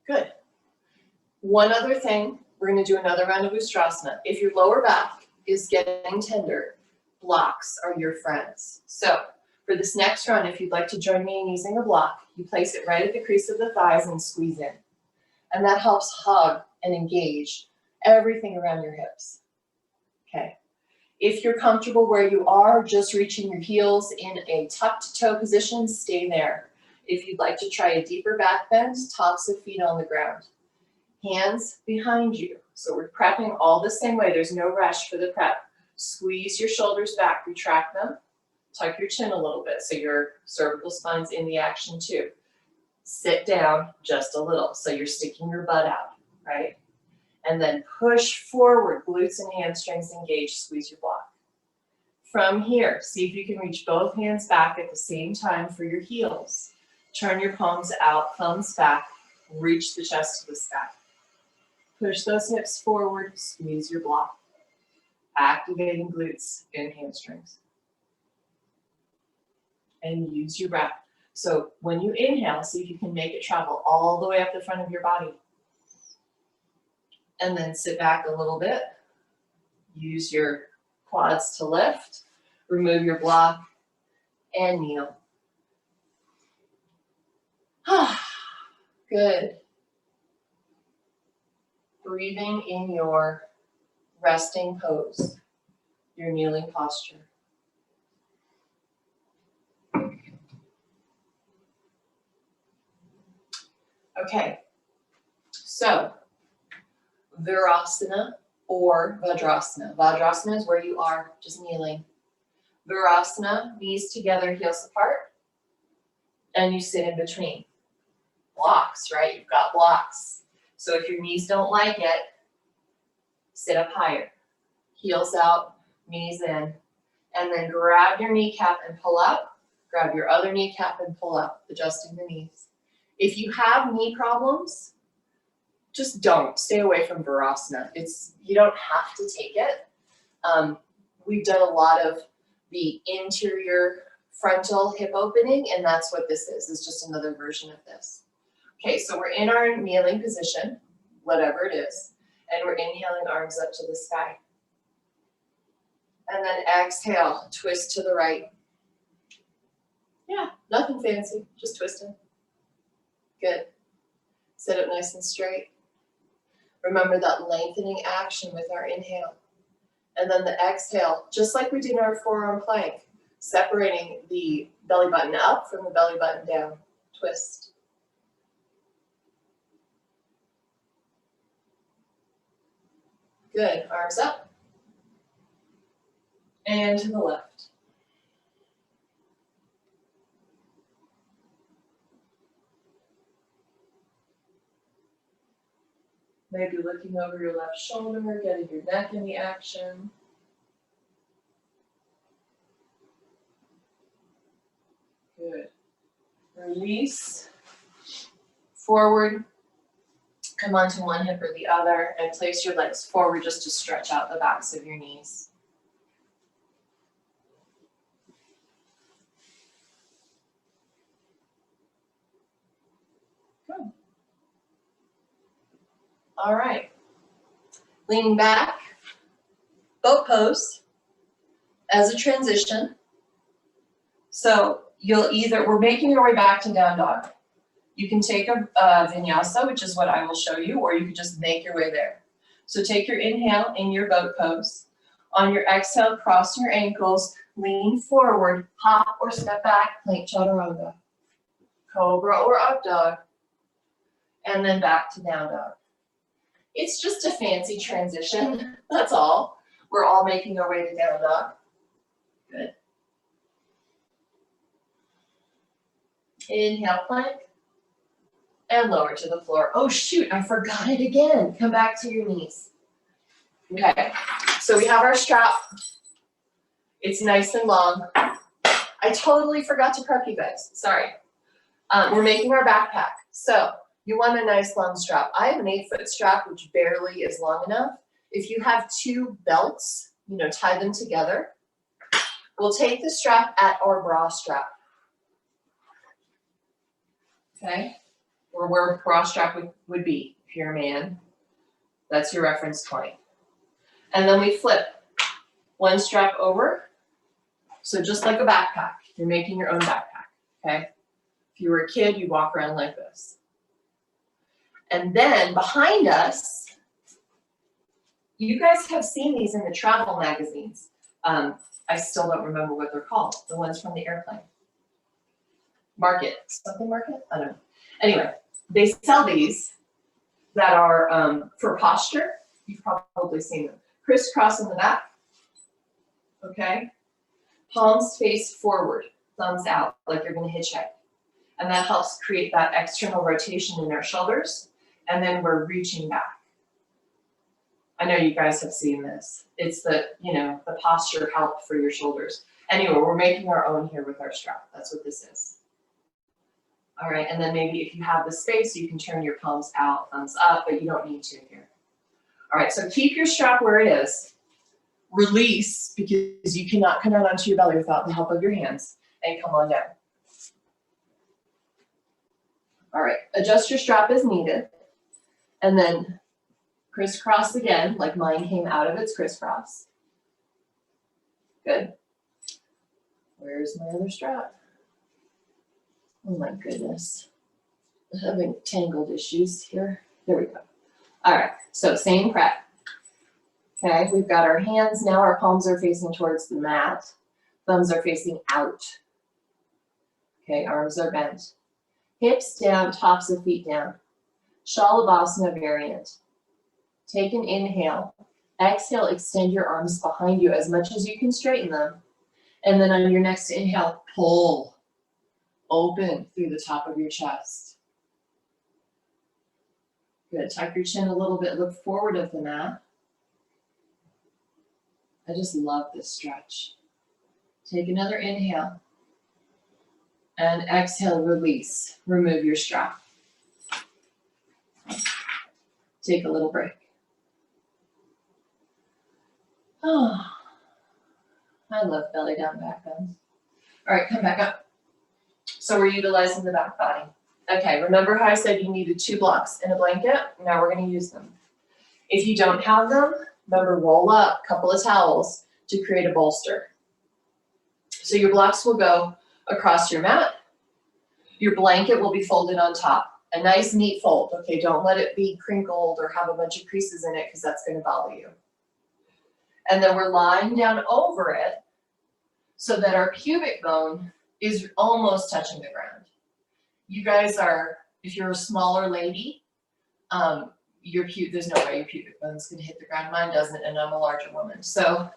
Good. One other thing, we're going to do another round of Ustrasana. If your lower back is getting tender, blocks are your friends. So for this next round, if you'd like to join me in using a block, you place it right at the crease of the thighs and squeeze in. And that helps hug and engage everything around your hips. Okay. If you're comfortable where you are, just reaching your heels in a tucked toe position, stay there. If you'd like to try a deeper back bend, tops of feet on the ground. Hands behind you. So we're prepping all the same way. There's no rush for the prep. Squeeze your shoulders back, retract them. Tuck your chin a little bit so your cervical spine's in the action too. Sit down just a little so you're sticking your butt out, right? And then push forward, glutes and hamstrings engage, squeeze your block. From here, see if you can reach both hands back at the same time for your heels. Turn your palms out, thumbs back, reach the chest to the sky. Push those hips forward, squeeze your block. Activating glutes and hamstrings. And use your breath. So when you inhale, see if you can make it travel all the way up the front of your body. And then sit back a little bit. Use your Quads to lift. Remove your block and kneel. Good. Breathing in your resting pose, your kneeling posture. Okay, so Virasana or Vajrasana. Vajrasana is where you are just kneeling. Virasana, knees together, heels apart, and you sit in between. Blocks, right? You've got blocks. So if your knees don't like it, sit up higher. Heels out, knees in, and then grab your kneecap and pull up. Grab your other kneecap and pull up, adjusting the knees. If you have knee problems, just don't. Stay away from Virasana. You don't have to take it. We've done a lot of the interior frontal hip opening, and that's what this is. It's just another version of this. Okay, so we're in our kneeling position, whatever it is, and we're inhaling, arms up to the sky. And then exhale, twist to the right. Yeah, nothing fancy, just twisting. Good. Sit up nice and straight. Remember that lengthening action with our inhale. And then the exhale, just like we did in our forearm plank, separating the belly button up from the belly button down. Twist. Good. Arms up. And to the left. Maybe looking over your left shoulder, getting your neck in the action. Good. Release. Forward. Come onto one hip or the other and place your legs forward just to stretch out the backs of your knees. Good. All right. Leaning back, boat pose as a transition. So we're making our way back to down dog. You can take a vinyasa, which is what I will show you, or you can just make your way there. So take your inhale in your boat pose. On your exhale, cross your ankles, lean forward, hop or step back, plank chaturanga, cobra or up dog, and then back to down dog. It's just a fancy transition, that's all. We're all making our way to down dog. Good. Inhale, plank. And lower to the floor. Oh shoot, I forgot it again. Come back to your knees. Okay, so we have our strap. It's nice and long. I totally forgot to prep you guys, sorry. We're making our backpack. So you want a nice long strap. I have an 8-foot strap, which barely is long enough. If you have 2 belts, tie them together. We'll take the strap at our bra strap. Okay? Or where a bra strap would be if you're a man. That's your reference point. And then we flip one strap over. So just like a backpack, you're making your own backpack, okay? If you were a kid, you'd walk around like this. And then behind us, you guys have seen these in the travel magazines. I still don't remember what they're called, the ones from the airplane. Market, something market? I don't know. Anyway, they sell these that are for posture. You've probably seen them. Crisscross in the back, okay? Palms face forward, thumbs out, like you're gonna hitchhike. And that helps create that external rotation in our shoulders, and then we're reaching back. I know you guys have seen this. It's the posture help for your shoulders. Anyway, we're making our own here with our strap. That's what this is. All right, and then maybe if you have the space, you can turn your palms out, thumbs up, but you don't need to here. All right, so keep your strap where it is. Release, because you cannot come out onto your belly without the help of your hands, and come on down. All right, adjust your strap as needed, and then crisscross again, like mine came out of its crisscross. Good. Where's my other strap? Oh my goodness. I'm having tangled issues here. There we go. All right, so same prep. Okay, we've got our hands now, our palms are facing towards the mat. Thumbs are facing out. Okay, arms are bent. Hips down, tops of feet down. Shalabhasana variant. Take an inhale. Exhale, extend your arms behind you as much as you can straighten them. And then on your next inhale, pull. Open through the top of your chest. Good, tuck your chin a little bit, look forward of the mat. I just love this stretch. Take another inhale. And exhale, release. Remove your strap. Take a little break. Oh, I love belly down back bends. All right, come back up. So we're utilizing the back body. Okay, remember how I said you needed 2 blocks and a blanket? Now we're going to use them. If you don't have them, remember roll up a couple of towels to create a bolster. So your blocks will go across your mat. Your blanket will be folded on top. A nice neat fold, okay? Don't let it be crinkled or have a bunch of creases in it because that's going to bother you. And then we're lying down over it so that our pubic bone is almost touching the ground. You guys are, if you're a smaller lady, there's no way your pubic bone's going to hit the ground. Mine doesn't, and I'm a larger woman. So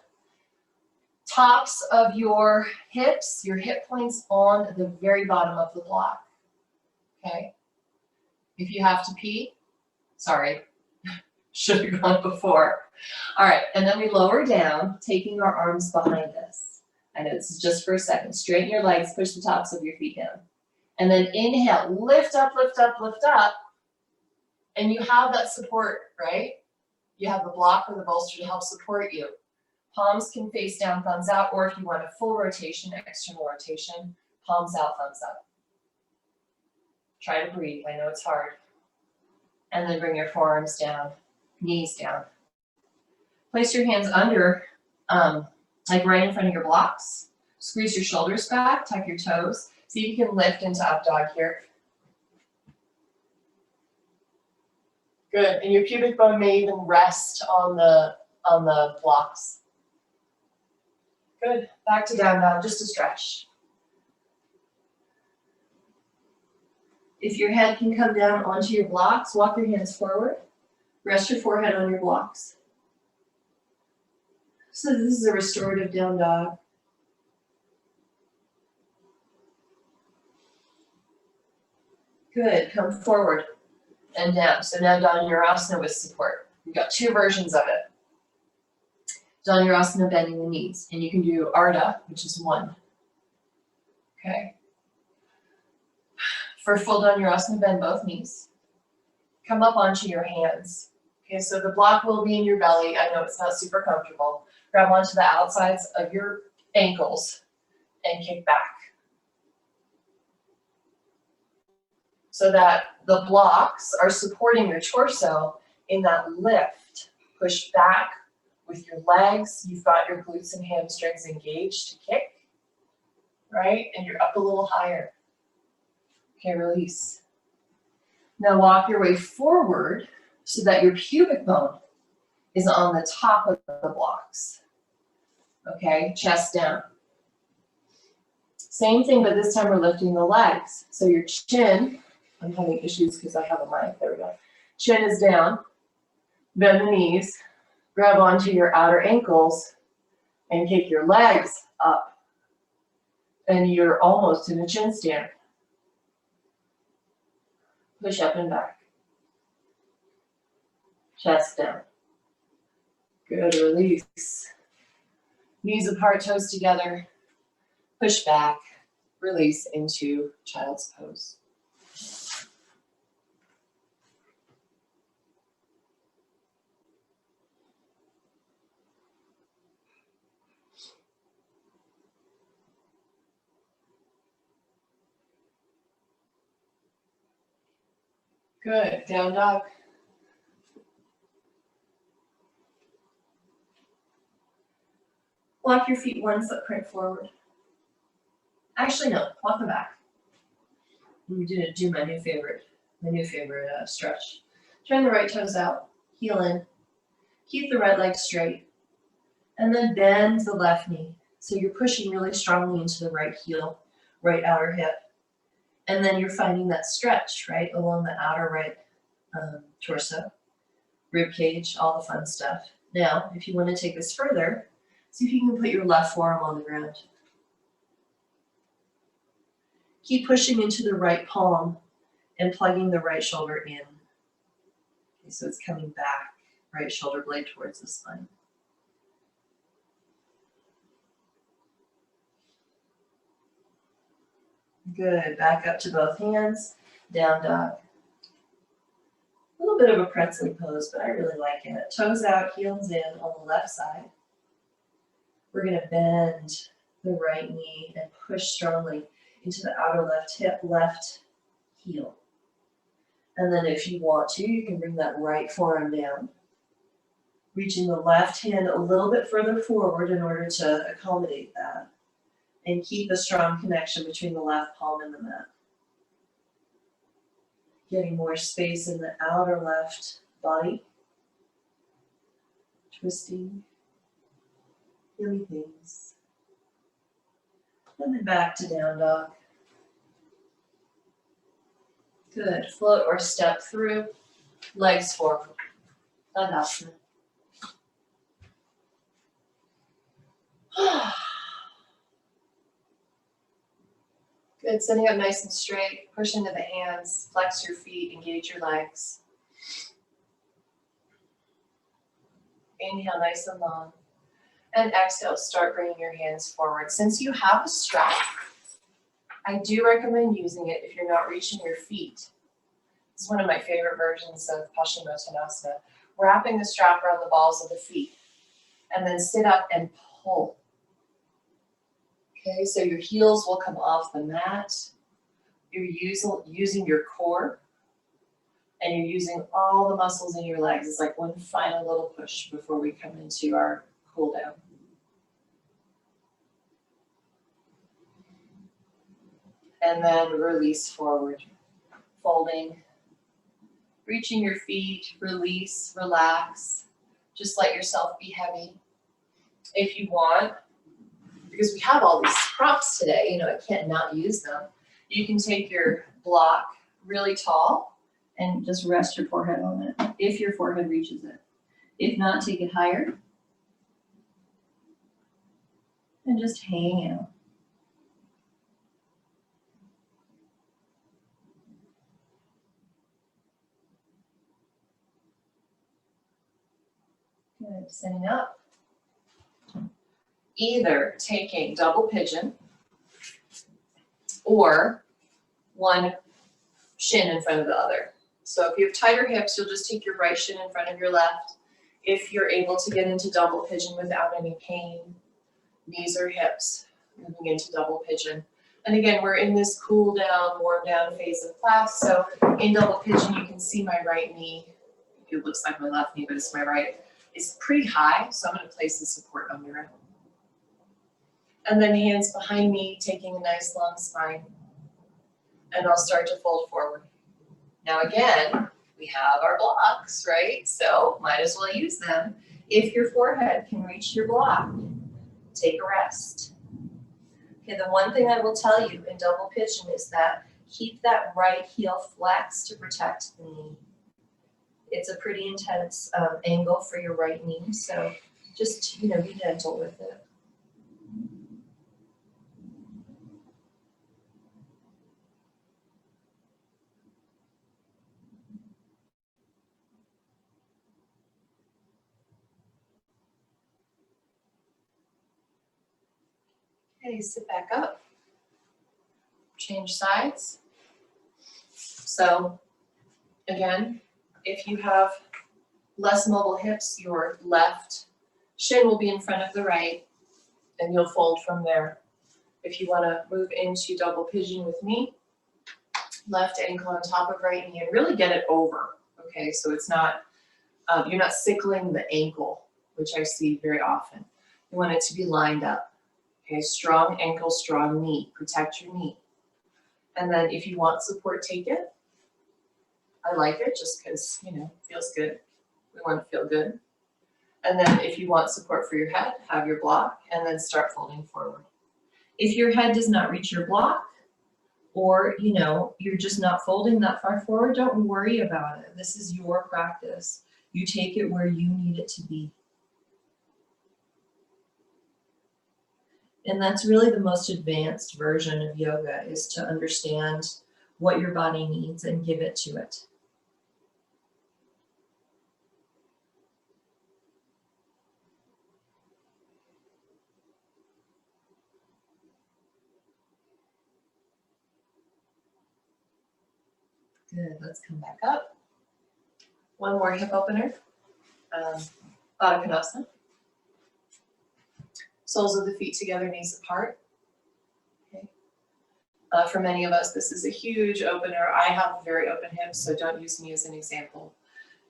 tops of your hips, your hip points on the very bottom of the block, okay? If you have to pee, sorry, should have gone before. All right, and then we lower down, taking our arms behind us. I know this is just for a second. Straighten your legs, push the tops of your feet down. And then inhale, lift up, lift up, lift up. And you have that support, right? You have the block or the bolster to help support you. Palms can face down, thumbs out, or if you want a full rotation, external rotation, palms out, thumbs up. Try to breathe, I know it's hard. And then bring your forearms down, knees down. Place your hands under, like right in front of your blocks. Squeeze your shoulders back, tuck your toes. See if you can lift into up dog here. Good, and your pubic bone may even rest on the blocks. Good, back to down dog, just a stretch. If your head can come down onto your blocks, walk your hands forward. Rest your forehead on your blocks. So this is a restorative down dog. Good, come forward and down. So now Dhanurasana with support. We've got 2 versions of it. Dhanurasana, bending the knees. And you can do Ardha, which is 1. Okay. For full Dhanurasana, bend both knees. Come up onto your hands. Okay, so the block will be in your belly. I know it's not super comfortable. Grab onto the outsides of your ankles and kick back. So that the blocks are supporting your torso in that lift. Push back with your legs. You've got your glutes and hamstrings engaged to kick, right? And you're up a little higher. Okay, release. Now walk your way forward so that your pubic bone is on the top of the blocks. Okay, chest down. Same thing, but this time we're lifting the legs. So your chin, I'm having issues because I have a mic, there we go. Chin is down, bend the knees, grab onto your outer ankles, and kick your legs up. And you're almost in a chin stand. Push up and back. Chest down. Good, release. Knees apart, toes together. Push back, release into child's pose. Good, down dog. Walk your feet 1 footprint forward. Actually, no, walk them back. I'm gonna do my new favorite stretch. Turn the right toes out, heel in. Keep the right leg straight. And then bend the left knee. So you're pushing really strongly into the right heel, right outer hip. And then you're finding that stretch, right, along the outer right torso, rib cage, all the fun stuff. Now, if you want to take this further, see if you can put your left forearm on the ground. Keep pushing into the right palm and plugging the right shoulder in. Okay, so it's coming back, right shoulder blade towards the spine. Good, back up to both hands, down dog. A little bit of a pretzel pose, but I really like it. Toes out, heels in on the left side. We're gonna bend the right knee and push strongly into the outer left hip, left heel. And then if you want to, you can bring that right forearm down. Reaching the left hand a little bit further forward in order to accommodate that. And keep a strong connection between the left palm and the mat. Getting more space in the outer left body. Twisting. Yummy things. And then back to down dog. Good. Float or step through. Legs forward. Tadasana. Good, sitting up nice and straight, push into the hands, flex your feet, engage your legs. Inhale nice and long. And exhale, start bringing your hands forward. Since you have a strap, I do recommend using it if you're not reaching your feet. This is one of my favorite versions of Paschimottanasana. Wrapping the strap around the balls of the feet. And then sit up and pull. Okay, so your heels will come off the mat. You're using your core, and you're using all the muscles in your legs. It's like one final little push before we come into our cool down. And then release forward, folding, reaching your feet, release, relax. Just let yourself be heavy. If you want, because we have all these props today, I can't not use them. You can take your block really tall and just rest your forehead on it, if your forehead reaches it. If not, take it higher. And just hang out. Good, sitting up. Either taking double pigeon or one shin in front of the other. So if you have tighter hips, you'll just take your right shin in front of your left. If you're able to get into double pigeon without any pain, knees or hips, moving into double pigeon. And again, we're in this cool down, warm down phase of class. So in double pigeon, you can see my right knee. It looks like my left knee, but it's my right. It's pretty high, so I'm going to place the support under it. And then hands behind me, taking a nice long spine. And I'll start to fold forward. Now again, we have our blocks, right? So might as well use them. If your forehead can reach your block, take a rest. Okay, the one thing I will tell you in double pigeon is that keep that right heel flexed to protect the knee. It's a pretty intense angle for your right knee, so just, be gentle with it. Okay, sit back up. Change sides. So again, if you have less mobile hips, your left shin will be in front of the right, and you'll fold from there. If you want to move into double pigeon with me, left ankle on top of right knee, and really get it over. Okay, so it's not, you're not sickling the ankle, which I see very often. You want it to be lined up. Okay, strong ankle, strong knee. Protect your knee. And then if you want support, take it. I like it just because, you know, it feels good. We want to feel good. And then if you want support for your head, have your block and then start folding forward. If your head does not reach your block, or, you know, you're just not folding that far forward, don't worry about it. This is your practice. You take it where you need it to be. And that's really the most advanced version of yoga, is to understand what your body needs and give it to it. Good, let's come back up. One more hip opener. Baddha Konasana. Soles of the feet together, knees apart. Okay. For many of us, this is a huge opener. I have very open hips, so don't use me as an example.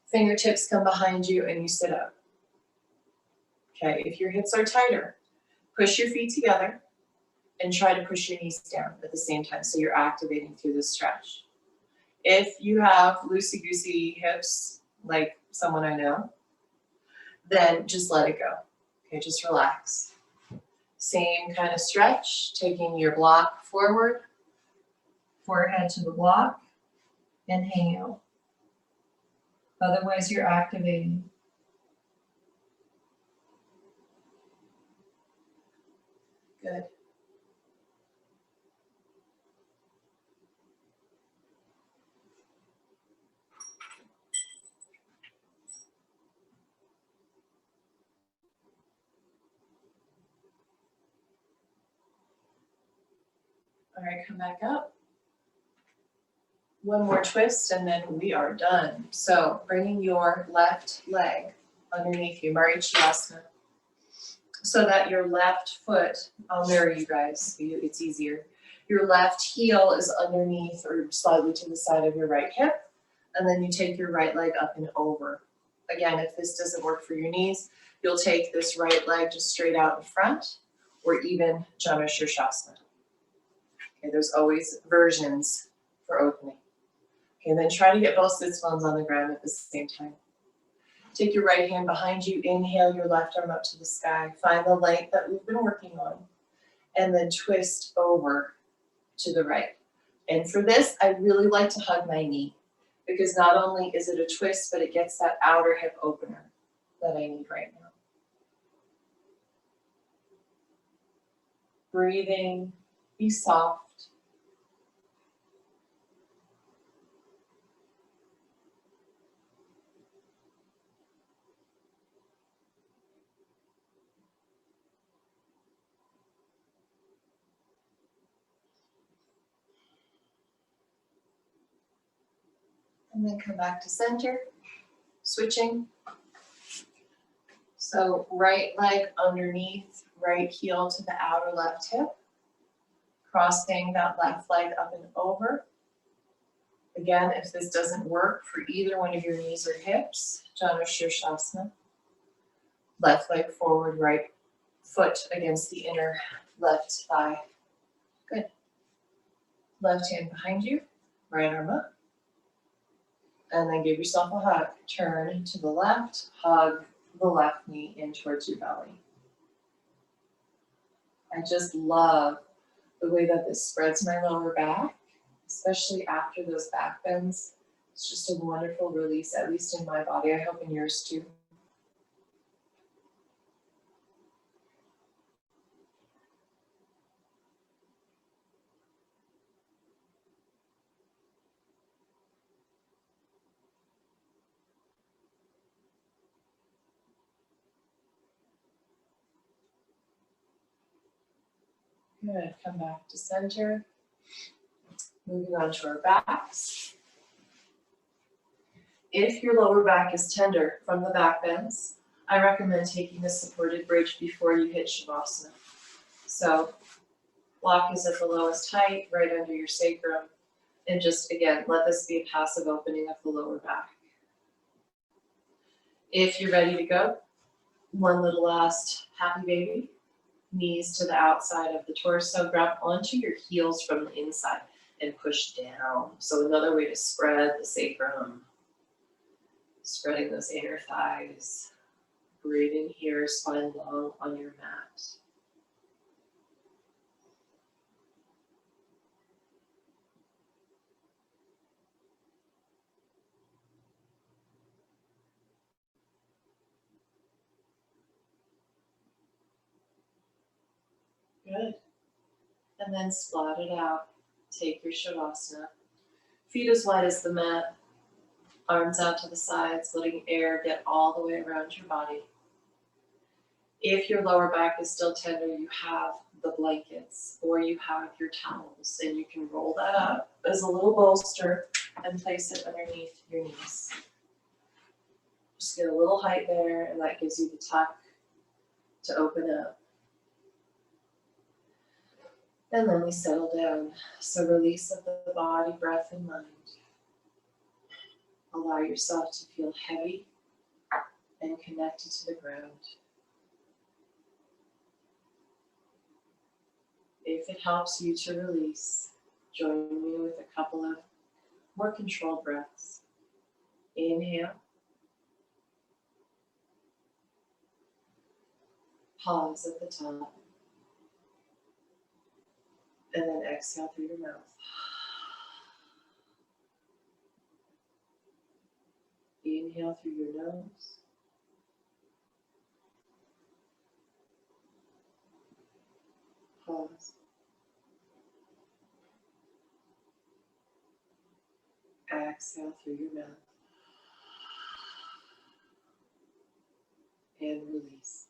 Fingertips come behind you and you sit up. Okay, if your hips are tighter, push your feet together and try to push your knees down at the same time so you're activating through the stretch. If you have loosey-goosey hips, like someone I know, then just let it go. Okay, just relax. Same kind of stretch, taking your block forward, forehead to the block, and hang out. Otherwise, you're activating. Good. All right, come back up. One more twist and then we are done. So bringing your left leg underneath you, Marichyasana, so that your left foot, I'll mirror you guys, it's easier. Your left heel is underneath or slightly to the side of your right hip, and then you take your right leg up and over. Again, if this doesn't work for your knees, you'll take this right leg just straight out in front, or even Janu Shirshasana. Okay, there's always versions for opening. Okay, then try to get both sits bones on the ground at the same time. Take your right hand behind you, inhale your left arm up to the sky. Find the length that we've been working on, and then twist over to the right. And for this, I really like to hug my knee, because not only is it a twist, but it gets that outer hip opener that I need right now. Breathing, be soft. And then come back to center, switching. So right leg underneath, right heel to the outer left hip. Crossing that left leg up and over. Again, if this doesn't work for either one of your knees or hips, Janu Shirshasana. Left leg forward, right foot against the inner left thigh. Good. Left hand behind you, right arm up. And then give yourself a hug. Turn to the left, hug the left knee in towards your belly. I just love the way that this spreads my lower back, especially after those back bends. It's just a wonderful release, at least in my body. I hope in yours too. Good, come back to center. Moving on to our backs. If your lower back is tender from the back bends, I recommend taking a supported bridge before you hit Shavasana. So block is at the lowest height, right under your sacrum. And just, again, let this be a passive opening of the lower back. If you're ready to go, One little last happy baby. Knees to the outside of the torso. Grab onto your heels from the inside and push down. So another way to spread the sacrum. Spreading those inner thighs. Breathing here, spine long on your mat. Good. And then splat it out. Take your Shavasana. Feet as wide as the mat. Arms out to the sides, letting air get all the way around your body. If your lower back is still tender, you have the blankets or you have your towels, and you can roll that up as a little bolster and place it underneath your knees. Just get a little height there, and that gives you the tuck to open up. And then we settle down. So release of the body, breath, and mind. Allow yourself to feel heavy and connected to the ground. If it helps you to release, join me with a couple of more controlled breaths. Inhale. Pause at the top. And then exhale through your mouth. Inhale through your nose. Pause. Exhale through your mouth. And release.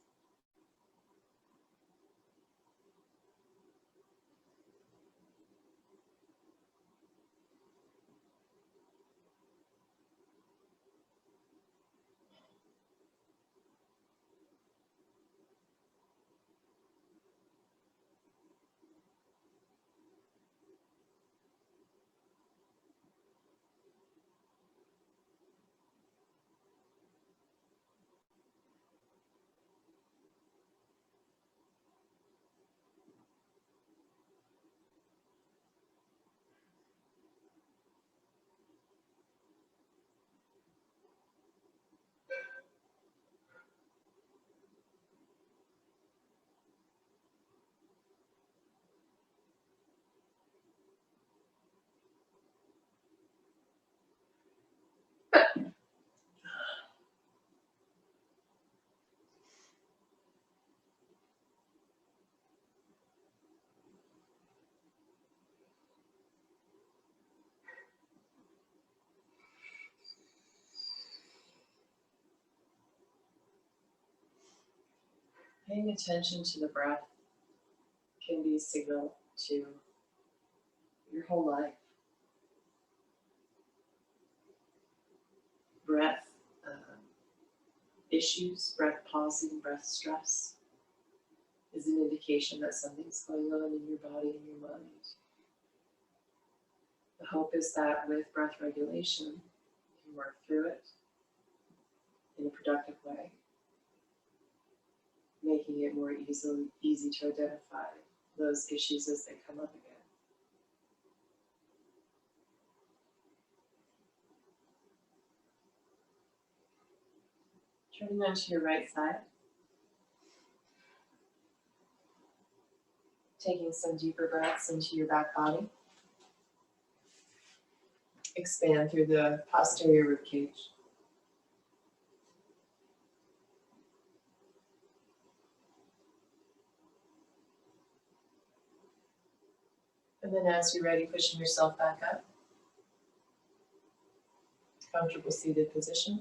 Paying attention to the breath can be a signal to your whole life. Breath issues, breath pausing, breath stress is an indication that something's going on in your body and your mind. The hope is that with breath regulation, you can work through it in a productive way, making it more easy to identify those issues as they come up again. Turning on to your right side. Taking some deeper breaths into your back body. Expand through the posterior rib cage. And then as you're ready, pushing yourself back up. Comfortable seated position.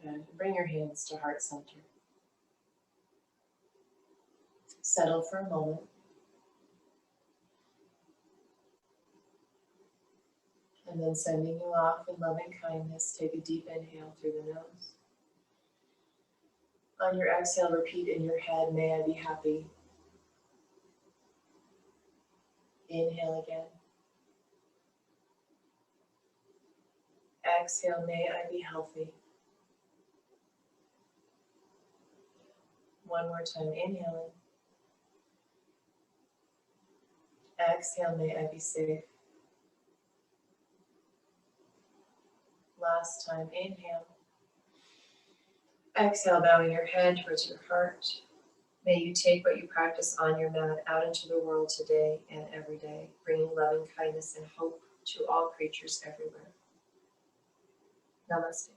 And bring your hands to heart center. Settle for a moment. And then sending you off in loving kindness, take a deep inhale through the nose. On your exhale, repeat in your head, may I be happy. Inhale again. Exhale, may I be healthy. One more time, inhaling. Exhale, may I be safe. Last time, inhale. Exhale, bowing your head towards your heart. May you take what you practice on your mat out into the world today and every day, bringing loving kindness and hope to all creatures everywhere. Namaste.